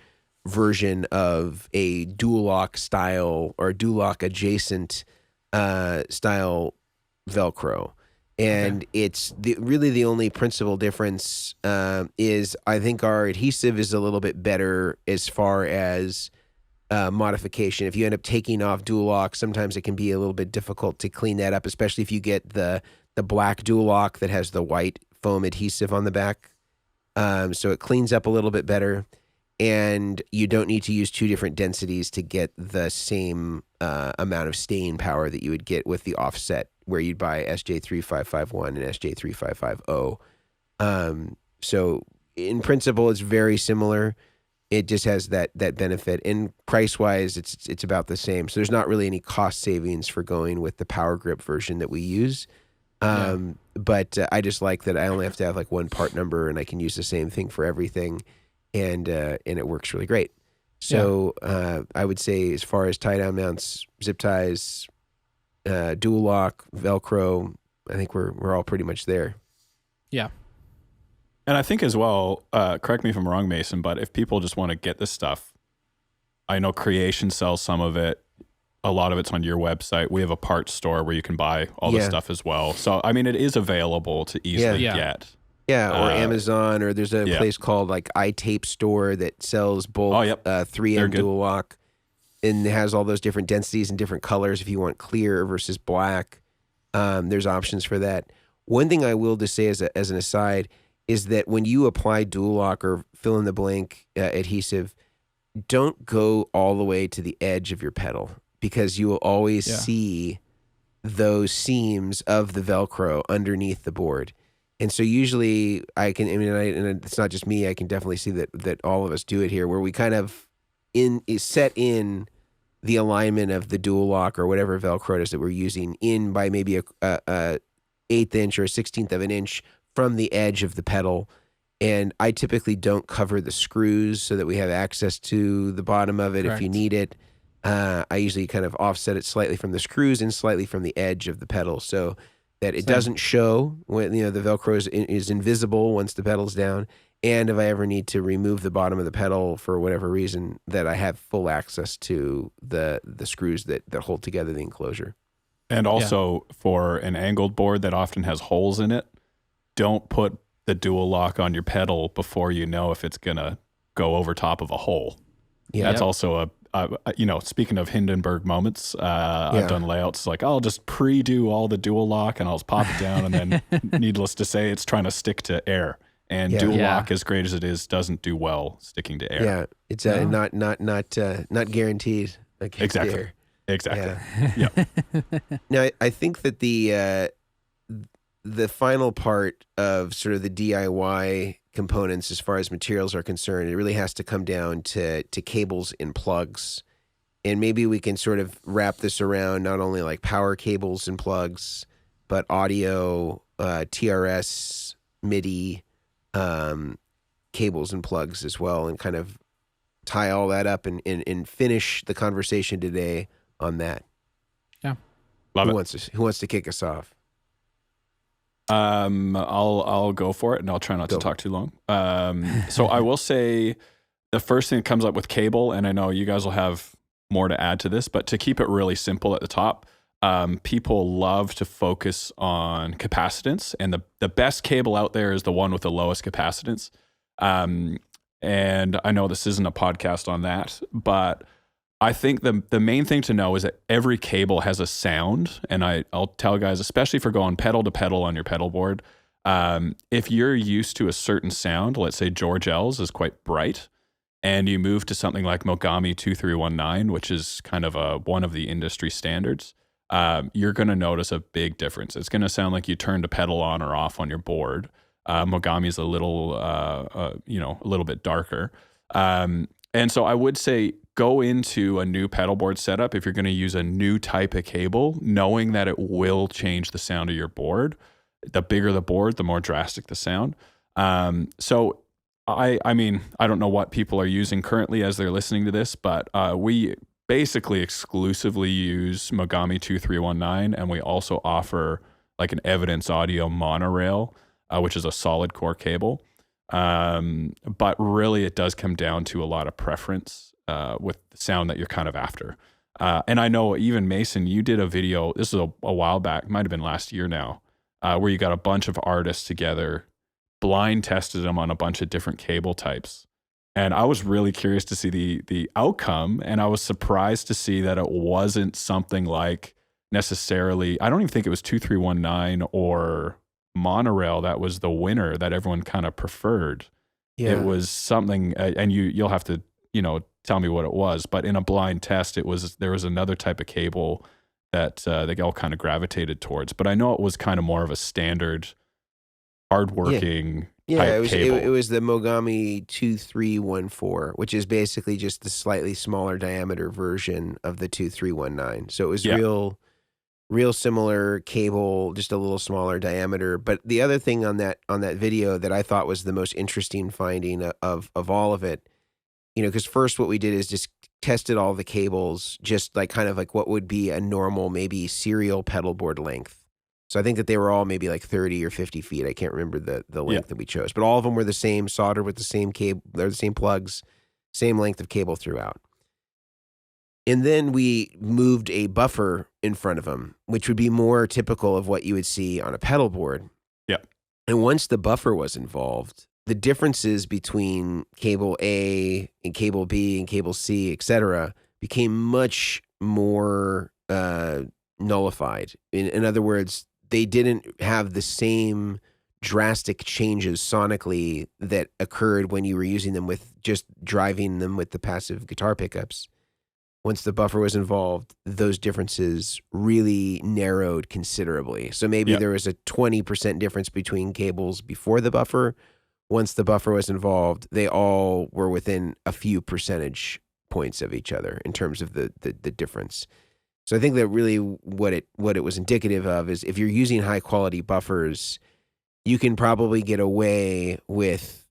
Speaker 1: version of a dual lock style or dual lock adjacent style Velcro. And it's really the only principal difference is I think our adhesive is a little bit better as far as modification. If you end up taking off dual lock, sometimes it can be a little bit difficult to clean that up, especially if you get the black dual lock that has the white foam adhesive on the back. So it cleans up a little bit better, and you don't need to use 2 different densities to get the same amount of stain power that you would get with the offset, where you'd buy SJ3551 and SJ3550. So in principle, it's very similar. It just has that benefit, and price-wise, it's about the same. So there's not really any cost savings for going with the Power Grip version that we use. But I just like that I only have to have like one part number, and I can use the same thing for everything, and it works really great. So I would say, as far as tie-down mounts, zip ties, dual lock, Velcro, I think we're all pretty much there.
Speaker 2: Yeah.
Speaker 3: And I think as well, correct me if I'm wrong, Mason, but if people just want to get this stuff, I know Creation sells some of it. A lot of it's on your website. We have a parts store where you can buy all this stuff as well. So, I mean, it is available to easily get.
Speaker 1: Yeah, or Amazon, or there's a place called like iTape Store that sells both 3M dual lock, and has all those different densities and different colors if you want clear versus black. There's options for that. One thing I will just say as an aside is that when you apply dual lock or fill in the blank adhesive, don't go all the way to the edge of your pedal, because you will always see those seams of the Velcro underneath the board. And so usually and it's not just me, I can definitely see that all of us do it here, where we kind of set in the alignment of the dual lock or whatever Velcro it is that we're using in by maybe a eighth inch or a 16th of an inch from the edge of the pedal. And I typically don't cover the screws so that we have access to the bottom of it. Correct. If you need it. I usually kind of offset it slightly from the screws and slightly from the edge of the pedal, so that it doesn't show when the Velcro is invisible once the pedal's down. And if I ever need to remove the bottom of the pedal for whatever reason, that I have full access to the screws that hold together the enclosure.
Speaker 3: And also for an angled board that often has holes in it, don't put the dual lock on your pedal before you know if it's going to go over top of a hole. Yeah. That's also speaking of Hindenburg moments, I've done layouts like I'll just pre-do all the dual lock and I'll just pop it down, and then needless to say, it's trying to stick to air. And dual lock, as great as it is, doesn't do well sticking to air. Yeah,
Speaker 1: it's not guaranteed.
Speaker 3: Exactly. Exactly.
Speaker 1: Yeah. Now, I think that the final part of sort of the DIY components, as far as materials are concerned, it really has to come down to cables and plugs. And maybe we can sort of wrap this around not only like power cables and plugs, but audio, TRS, MIDI, cables and plugs as well, and kind of tie all that up and finish the conversation today on that.
Speaker 2: Yeah.
Speaker 1: Who wants to kick us off?
Speaker 3: I'll go for it, and I'll try not to talk too long. So I will say the first thing that comes up with cable, and I know you guys will have more to add to this, but to keep it really simple at the top, people love to focus on capacitance, and the best cable out there is the one with the lowest capacitance. And I know this isn't a podcast on that, but I think the main thing to know is that every cable has a sound, and I'll tell guys, especially for going pedal to pedal on your pedal board, if you're used to a certain sound, let's say George L's is quite bright, and you move to something like Mogami 2319, which is kind of one of the industry standards, you're going to notice a big difference. It's going to sound like you turned a pedal on or off on your board. Mogami is a little bit darker. And so I would say go into a new pedal board setup if you're going to use a new type of cable, knowing that it will change the sound of your board. The bigger the board, the more drastic the sound. So I mean, I don't know what people are using currently as they're listening to this, but we basically exclusively use Mogami 2319, and we also offer like an Evidence Audio monorail, which is a solid core cable. But really it does come down to a lot of preference with the sound that you're kind of after. And I know even Mason, you did a video, this was a while back, might have been last year now, where you got a bunch of artists together, blind tested them on a bunch of different cable types. And I was really curious to see the outcome, and I was surprised to see that it wasn't something like necessarily, I don't even think it was 2319 or monorail that was the winner that everyone kind of preferred. Yeah. It was something, and you'll have to tell me what it was, but in a blind test there was another type of cable that they all kind of gravitated towards, but I know it was kind of more of a standard hardworking type cable.
Speaker 1: It was the Mogami 2314, which is basically just the slightly smaller diameter version of the 2319. So it was real similar cable, just a little smaller diameter. But the other thing on that video that I thought was the most interesting finding of all of it, because first what we did is just tested all the cables, just like kind of like what would be a normal, maybe serial pedal board length. So I think that they were all maybe like 30 or 50 feet. I can't remember the length that we chose, but all of them were the same, soldered with the same cable. They're the same plugs, same length of cable throughout. And then we moved a buffer in front of them, which would be more typical of what you would see on a pedal board.
Speaker 3: Yeah.
Speaker 1: And once the buffer was involved, the differences between cable A and cable B and cable C, et cetera, became much more nullified. In other words, they didn't have the same drastic changes sonically that occurred when you were using them with just driving them with the passive guitar pickups. Once the buffer was involved, those differences really narrowed considerably. So maybe there was a 20% difference between cables before the buffer. Once the buffer was involved, they all were within a few percentage points of each other in terms of the difference. So I think that really what it was indicative of is if you're using high quality buffers, you can probably get away with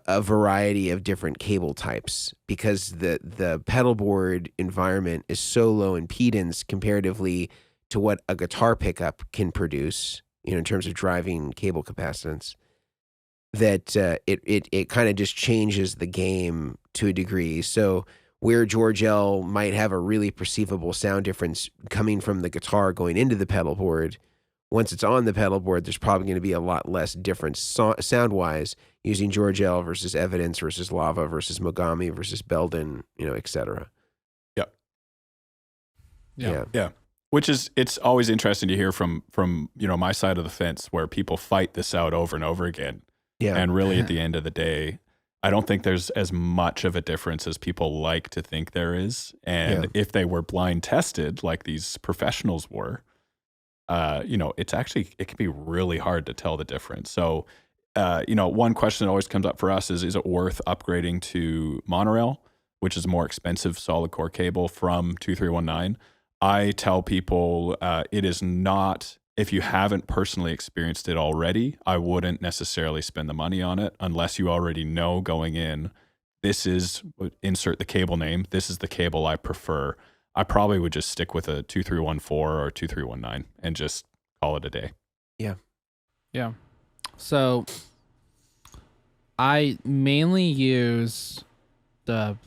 Speaker 1: a variety of different cable types because the pedal board environment is so low impedance comparatively to what a guitar pickup can produce, in terms of driving cable capacitance, that it kind of just changes the game to a degree. So where George L might have a really perceivable sound difference coming from the guitar going into the pedal board, once it's on the pedal board, there's probably going to be a lot less difference sound-wise using George L versus Evidence versus Lava versus Mogami versus Belden, et cetera.
Speaker 3: Yeah. Which it's always interesting to hear from my side of the fence where people fight this out over and over again. Yeah. And really at the end of the day, I don't think there's as much of a difference as people like to think there is. And if they were blind tested like these professionals were, it can be really hard to tell the difference. So, one question that always comes up for us is it worth upgrading to monorail, which is a more expensive solid core cable from 2319? I tell people it is not, if you haven't personally experienced it already, I wouldn't necessarily spend the money on it unless you already know going in, this is, insert the cable name, this is the cable I prefer. I probably would just stick with a 2314 or 2319 and just call it a day.
Speaker 2: Yeah. So I mainly use the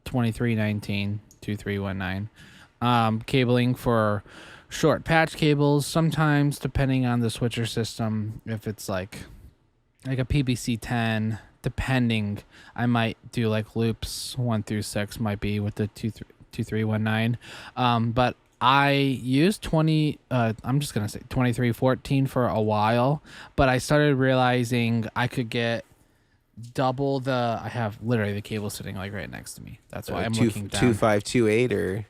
Speaker 2: 2319, 2319 cabling for short patch cables. Sometimes, depending on the switcher system, if it's like a PBC 10, depending, I might do like loops 1 through 6 might be with the 2319. But I used 2314 for a while, but I started realizing I could get double I have literally the cable sitting like right next to me. That's why I'm looking down.
Speaker 1: 2528 or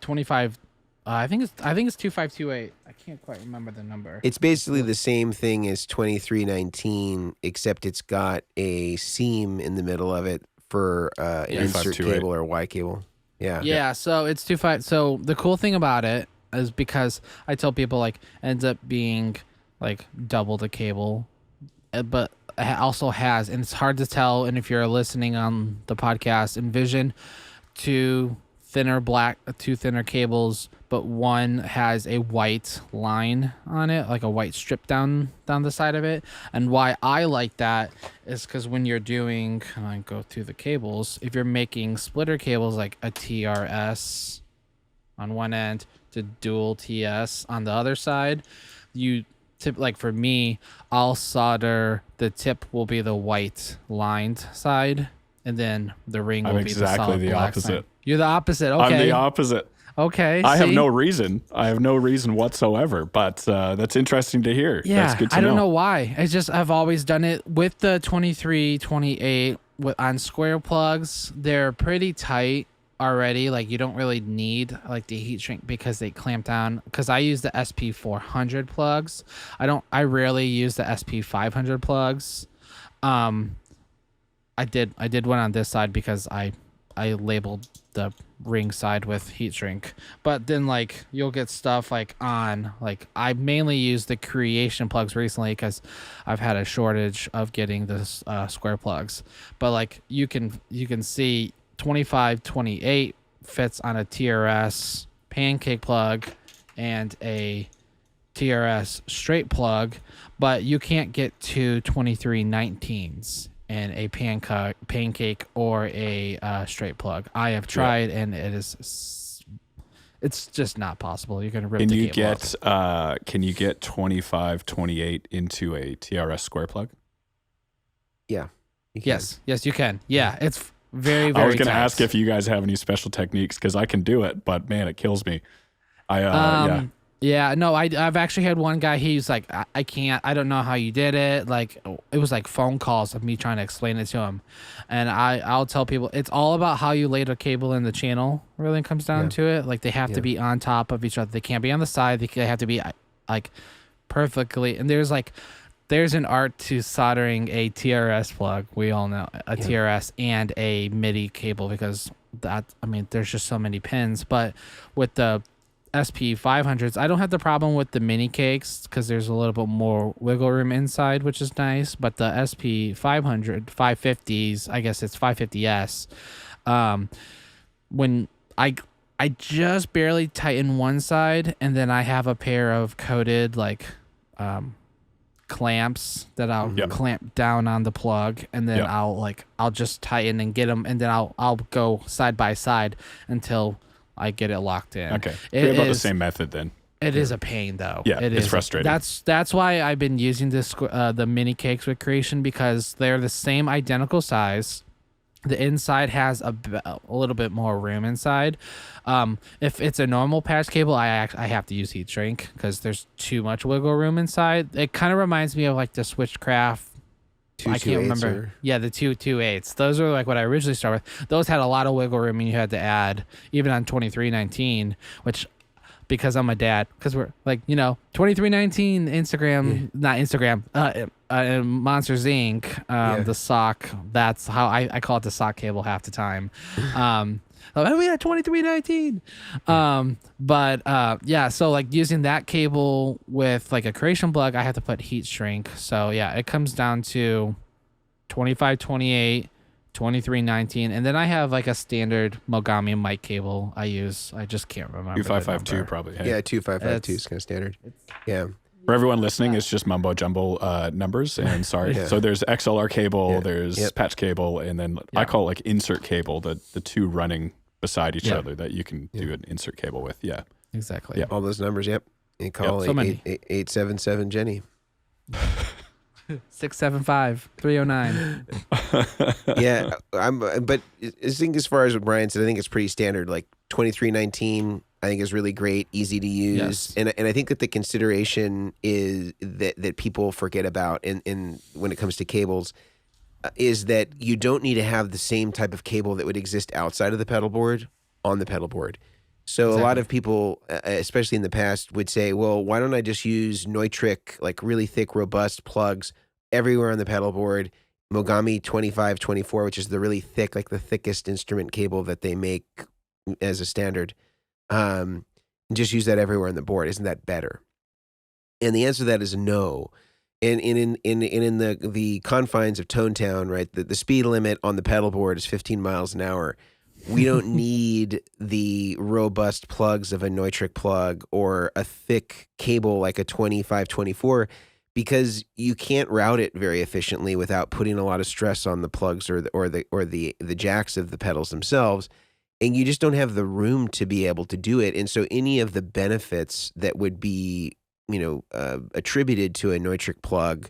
Speaker 2: 25. I think it's 2528. I can't quite remember the number.
Speaker 1: It's basically the same thing as 2319, except it's got a seam in the middle of it for an insert cable or Y cable. Yeah.
Speaker 2: So it's 25. So the cool thing about it is because I tell people like ends up being like double the cable, but it also has, and it's hard to tell. And if you're listening on the podcast, envision two thinner cables, but one has a white line on it, like a white strip down the side of it. And why I like that is because when you're doing, I go through the cables, if you're making splitter cables like a TRS on one end to dual TS on the other side, you tip, like for me, I'll solder, the tip will be the white lined side, and then the ring will be the solid black opposite side. You're the opposite. Okay.
Speaker 3: I'm the opposite.
Speaker 2: Okay.
Speaker 3: I have no reason. Whatsoever, but that's interesting to hear.
Speaker 2: Yeah.
Speaker 3: That's good to
Speaker 2: know. I don't know why. It's just, I've always done it with the 2328 on square plugs. They're pretty tight already. Like you don't really need like the heat shrink because they clamp down, because I use the SP400 plugs. I rarely use the SP500 plugs. I did one on this side because I labeled the ring side with heat shrink, but then like you'll get stuff like on, like I mainly use the Creation plugs recently because I've had a shortage of getting this square plugs, but like you can see 2528 fits on a TRS pancake plug and a TRS straight plug, but you can't get two 2319s in a pancake or a straight plug. I have tried, and it's just not possible. You're gonna rip the cable off.
Speaker 3: Can you get 2528 into a TRS square plug?
Speaker 1: Yeah.
Speaker 2: Yes, you can. Yeah, it's very, very
Speaker 3: I was going to
Speaker 2: tight.
Speaker 3: ask if you guys have any special techniques, because I can do it, but man, it kills me.
Speaker 2: Yeah, no, I've actually had one guy, he's like, I can't, I don't know how you did it. Like, it was like phone calls of me trying to explain it to him. And I'll tell people, it's all about how you lay the cable in the channel, really comes down to it. Like, they have to be on top of each other. They can't be on the side. They have to be, like, perfectly. And there's an art to soldering a TRS plug. We all know a TRS and a MIDI cable, because there's just so many pins. But with the SP 500s, I don't have the problem with the mini cakes because there's a little bit more wiggle room inside, which is nice. But the SP 550s, I guess it's 550S, when I just barely tighten one side, and then I have a pair of coated clamps that I'll clamp down on the plug, and then I'll just tighten and get them, and then I'll go side by side until I get it locked in.
Speaker 3: Okay, about the same method then.
Speaker 2: It is a pain though.
Speaker 3: Yeah, it's frustrating.
Speaker 2: That's why I've been using the mini cakes with Creation, because they're the same identical size. The inside has a little bit more room inside. If it's a normal patch cable, I have to use heat shrink because there's too much wiggle room inside. It kind of reminds me of like the Switchcraft. I can't remember. Yeah, the 228s. Those are like what I originally started with. Those had a lot of wiggle room, and you had to add, even on 2319, which, because I'm a dad, because we're like, 2319 Instagram, not Instagram, Monsters Inc. The sock. That's how I call it, the sock cable half the time. We had 2319. So like using that cable with like a Creation plug, I have to put heat shrink. So yeah, it comes down to 2528, 2319, and then I have like a standard Mogami mic cable I use. I just can't remember.
Speaker 3: 2552 probably. Hey.
Speaker 1: Yeah, 2552 is kind of standard. Yeah.
Speaker 3: For everyone listening, it's just mumbo jumbo numbers, and sorry. So there's XLR cable, there's patch cable, and then I call it like insert cable, the two running beside each other that you can do an insert cable with. Yeah.
Speaker 2: Exactly.
Speaker 1: Yeah. All those numbers, you call
Speaker 2: so many.
Speaker 1: 877 Jenny.
Speaker 2: 675-309.
Speaker 1: Yeah, but I think as far as what Brian said, I think it's pretty standard. Like 2319, I think is really great, easy to use, and I think that the consideration is that people forget about in when it comes to cables is that you don't need to have the same type of cable that would exist outside of the pedal board on the pedal board. So a lot of people, especially in the past, would say, well, why don't I just use Neutrik, like really thick, robust plugs everywhere on the pedal board, Mogami 2524, which is the really thick, like the thickest instrument cable that they make as a standard, and just use that everywhere on the board. Isn't that better? And the answer to that is no. And in the confines of Tone Town, right, the speed limit on the pedal board is 15 miles an hour. We don't need the robust plugs of a Neutrik plug or a thick cable like a 2524, because you can't route it very efficiently without putting a lot of stress on the plugs or the jacks of the pedals themselves, and you just don't have the room to be able to do it. And so any of the benefits that would be attributed to a Neutrik plug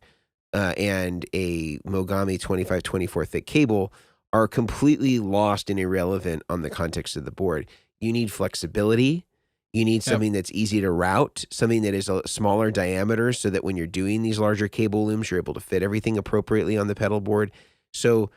Speaker 1: and a Mogami 2524 thick cable are completely lost and irrelevant on the context of the board. You need flexibility. You need something that's easy to route, something that is a smaller diameter, so that when you're doing these larger cable looms, you're able to fit everything appropriately on the pedal board. So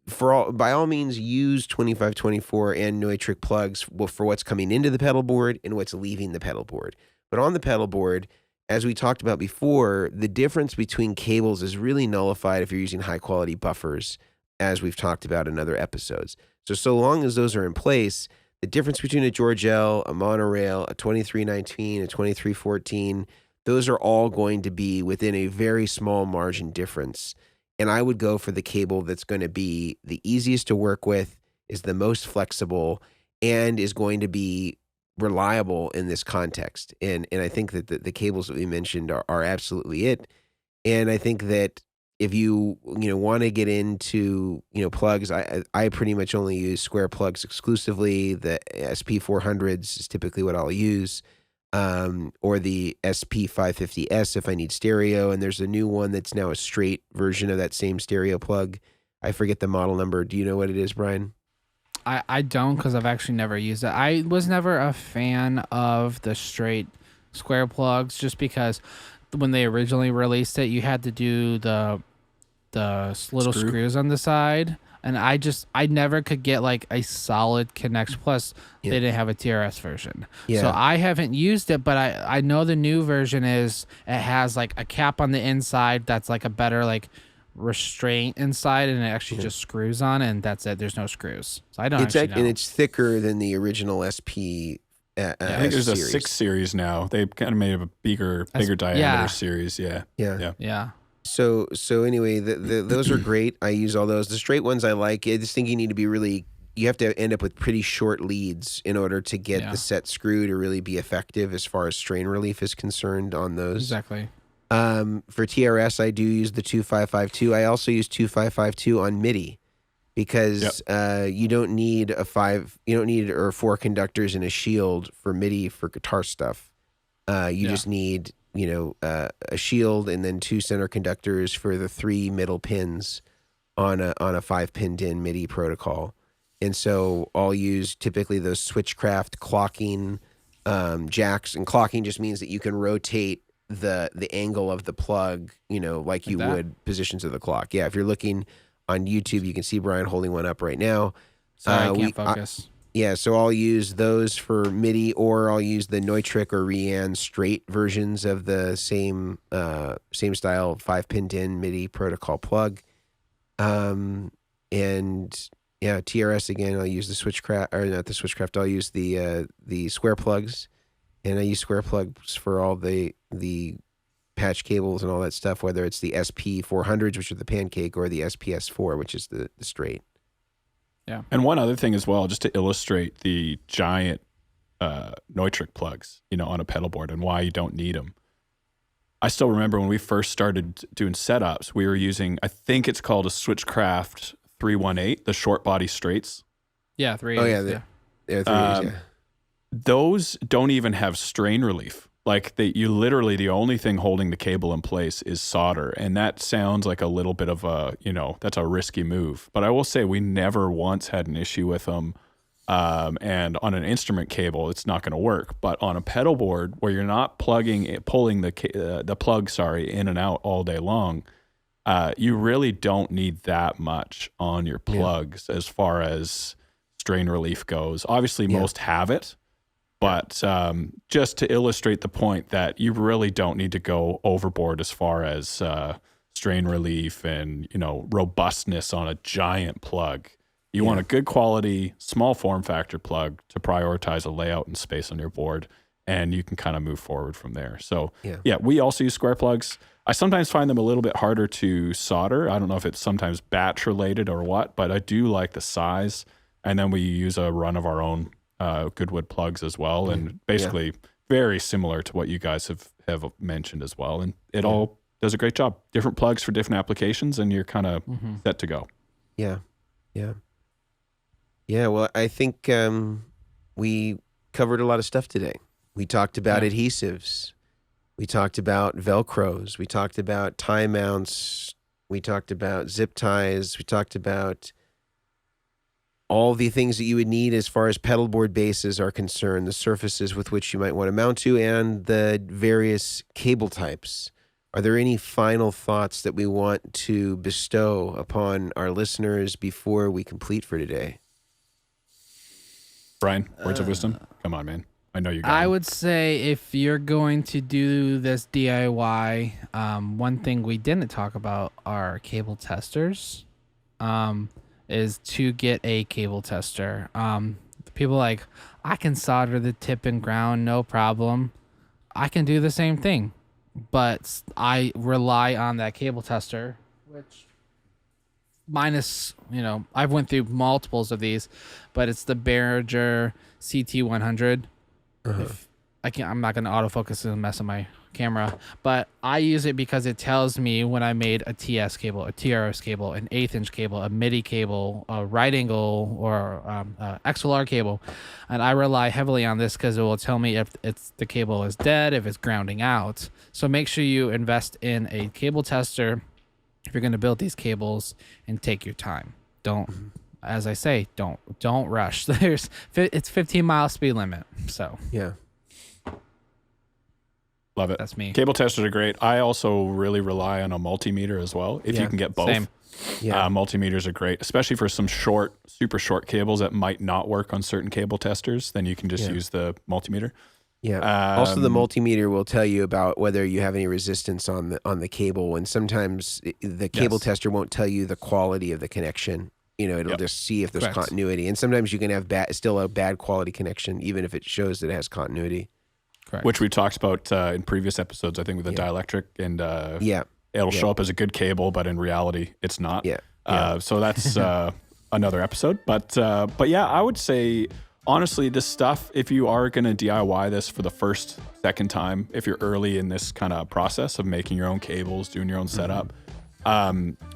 Speaker 1: by all means, use 2524 and Neutrik plugs for what's coming into the pedal board and what's leaving the pedal board. But on the pedal board, as we talked about before, the difference between cables is really nullified if you're using high-quality buffers, as we've talked about in other episodes. So long as those are in place, the difference between a Georgelle, a Monorail, a 2319, a 2314, those are all going to be within a very small margin difference. And I would go for the cable that's going to be the easiest to work with, is the most flexible, and is going to be reliable in this context. And I think that the cables that we mentioned are absolutely it. And I think that if you want to get into plugs, I pretty much only use square plugs exclusively. The SP400s is typically what I'll use, or the SP550S if I need stereo. And there's a new one that's now a straight version of that same stereo plug. I forget the model number. Do you know what it is, Brian?
Speaker 2: I don't, because I've actually never used it. I was never a fan of the straight square plugs, just because when they originally released it, you had to do the little screws on the side, and I never could get like a solid connection. Plus, they didn't have a TRS version, so I haven't used it. But I know the new version it has like a cap on the inside that's like a better like restraint inside, and it actually just screws on, and that's it. There's no screws, so I don't actually know.
Speaker 1: And it's thicker than the original SP.
Speaker 3: I think there's a 6 series now. They kind of made a bigger diameter series. Yeah.
Speaker 1: So anyway, those are great. I use all those. The straight ones I like. I just think you need to be you have to end up with pretty short leads in order to get the set screw to really be effective as far as strain relief is concerned on those.
Speaker 2: Exactly.
Speaker 1: For TRS, I do use the 2552. I also use 2552 on MIDI because you don't need 4 conductors and a shield for MIDI for guitar stuff. You just need a shield and then 2 center conductors for the 3 middle pins on a 5-pin DIN MIDI protocol. And so I'll use typically those switchcraft clocking jacks, and clocking just means that you can rotate the angle of the plug, like you would positions of the clock. Yeah, if you're looking on YouTube, you can see Brian holding one up right now.
Speaker 2: Sorry, I can't focus.
Speaker 1: So I'll use those for MIDI, or I'll use the Neutrik or Rian straight versions of the same style 5-pin DIN MIDI protocol plug. TRS again. I'll use the switchcraft, or not the switchcraft. I'll use the square plugs, and I use square plugs for all the patch cables and all that stuff. Whether it's the SP400s, which are the pancake, or the SPS4, which is the straight.
Speaker 2: Yeah.
Speaker 3: And one other thing as well, just to illustrate the giant Neutrik plugs, on a pedal board and why you don't need them. I still remember when we first started doing setups, we were using, I think it's called a Switchcraft 318, the short body straights.
Speaker 2: Yeah, 380s.
Speaker 1: Yeah, 380s,
Speaker 3: Those don't even have strain relief. Like you literally, the only thing holding the cable in place is solder. And that sounds like a little bit of that's a risky move. But I will say we never once had an issue with them. And on an instrument cable, it's not going to work. But on a pedal board where you're not pulling the plug, in and out all day long, you really don't need that much on your plugs as far as strain relief goes. Obviously, most have it. But just to illustrate the point that you really don't need to go overboard as far as strain relief and robustness on a giant plug. You want a good quality, small form factor plug to prioritize a layout and space on your board, and you can kind of move forward from there. So we also use square plugs. I sometimes find them a little bit harder to solder. I don't know if it's sometimes batch related or what, but I do like the size. And then we use a run of our own Goodwood plugs as well, and basically very similar to what you guys have mentioned as well. And it all does a great job. Different plugs for different applications, and you're kind of set to go.
Speaker 1: Yeah. Well, I think we covered a lot of stuff today. We talked about adhesives. We talked about Velcros. We talked about tie mounts. We talked about zip ties. We talked about all the things that you would need as far as pedal board bases are concerned, the surfaces with which you might want to mount to, and the various cable types. Are there any final thoughts that we want to bestow upon our listeners before we complete for today?
Speaker 3: Brian, words of wisdom? Come on, man. I know you got
Speaker 2: I would say if you're going to do this DIY, one thing we didn't talk about are cable testers. Is to get a cable tester. People I can solder the tip and ground, no problem. I can do the same thing, but I rely on that cable tester, which minus, I've went through multiples of these, but it's the Behringer CT100. I'm not going to autofocus and mess up my camera, but I use it because it tells me when I made a TS cable, a TRS cable, an 1/8 inch cable, a MIDI cable, a right angle, or XLR cable. And I rely heavily on this because it will tell me if the cable is dead, if it's grounding out. So make sure you invest in a cable tester if you're going to build these cables, and take your time. Don't, as I say, don't rush. It's 15-mile speed limit. So
Speaker 1: yeah.
Speaker 3: Love it.
Speaker 2: That's me.
Speaker 3: Cable testers are great. I also really rely on a multimeter as well. If you can get both.
Speaker 2: Same.
Speaker 1: Yeah.
Speaker 3: Multimeters are great, especially for some super short cables that might not work on certain cable testers. Then you can just use the multimeter.
Speaker 1: Yeah. Also, the multimeter will tell you about whether you have any resistance on the cable, and sometimes the cable tester won't tell you the quality of the connection. It'll just see if there's continuity, and sometimes you can have still a bad quality connection, even if it shows that it has continuity.
Speaker 2: Correct.
Speaker 3: Which we talked about in previous episodes, I think, with the dielectric, and it'll show up as a good cable, but in reality, it's not. So that's another episode. But yeah, I would say, honestly, this stuff, if you are going to DIY this for the second time, if you're early in this kind of process of making your own cables, doing your own setup,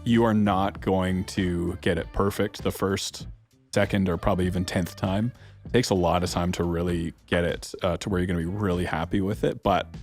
Speaker 3: you are not going to get it perfect the first, second, or probably even 10th time. It takes a lot of time to really get it to where you're going to be really happy with it. But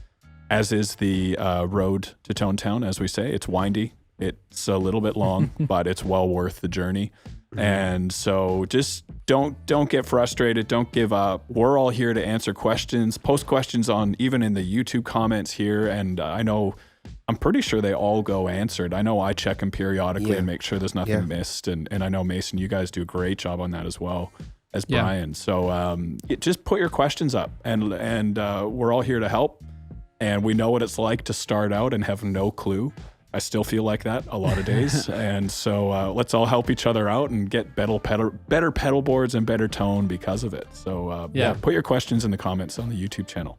Speaker 3: as is the road to Tone Town, as we say, it's windy. It's a little bit long, but it's well worth the journey. And so just don't get frustrated. Don't give up. We're all here to answer questions. Post questions even in the YouTube comments here. And I'm pretty sure they all go answered. I know I check them periodically and make sure there's nothing missed. And I know, Mason, you guys do a great job on that as well as Brian. So just put your questions up, and we're all here to help. And we know what it's like to start out and have no clue. I still feel like that a lot of days. And so let's all help each other out and get better pedal boards and better tone because of it. So put your questions in the comments on the YouTube channel.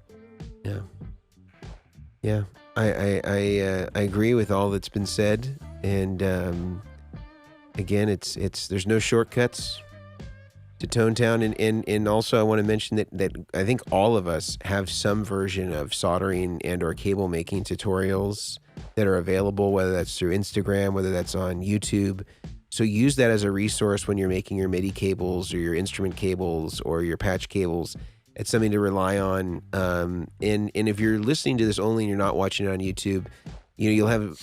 Speaker 1: Yeah. I agree with all that's been said. And again, there's no shortcuts to Tone Town. And also I want to mention that I think all of us have some version of soldering and or cable making tutorials that are available, whether that's through Instagram, whether that's on YouTube. So use that as a resource when you're making your MIDI cables or your instrument cables or your patch cables. It's something to rely on. And if you're listening to this only and you're not watching it on YouTube, you'll have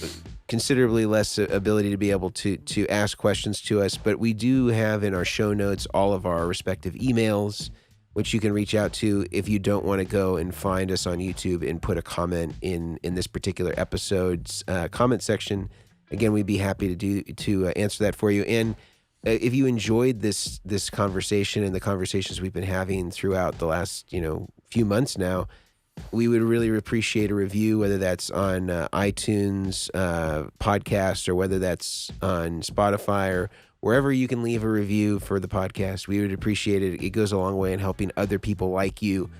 Speaker 1: considerably less ability to be able to ask questions to us. But we do have in our show notes all of our respective emails, which you can reach out to if you don't want to go and find us on YouTube and put a comment in this particular episode's comment section. Again, we'd be happy to answer that for you. And if you enjoyed this conversation and the conversations we've been having throughout the last few months now, we would really appreciate a review, whether that's on iTunes podcast or whether that's on Spotify or wherever you can leave a review for the podcast. We would appreciate it. It goes a long way in helping other people like you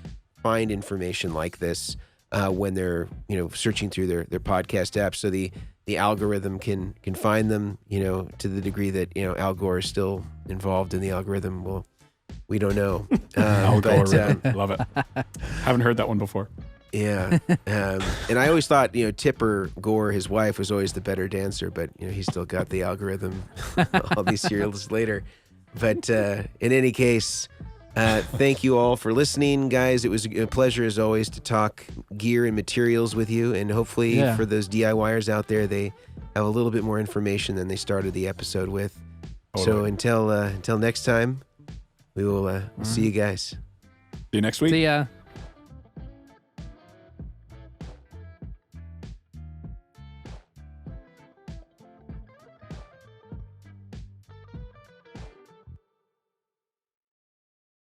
Speaker 1: find information like this when they're searching through their podcast apps. So the algorithm can find them, to the degree that Al Gore is still involved in the algorithm. Well, we don't know.
Speaker 3: Al Gore, love it. Haven't heard that one before.
Speaker 1: Yeah. And I always thought, Tipper Gore, his wife, was always the better dancer, but he's still got the algorithm all these years later. But in any case, thank you all for listening, guys. It was a pleasure as always to talk gear and materials with you, and hopefully for those DIYers out there, they have a little bit more information than they started the episode with. Totally. So until next time, we will see you guys.
Speaker 3: See you next week.
Speaker 2: See ya.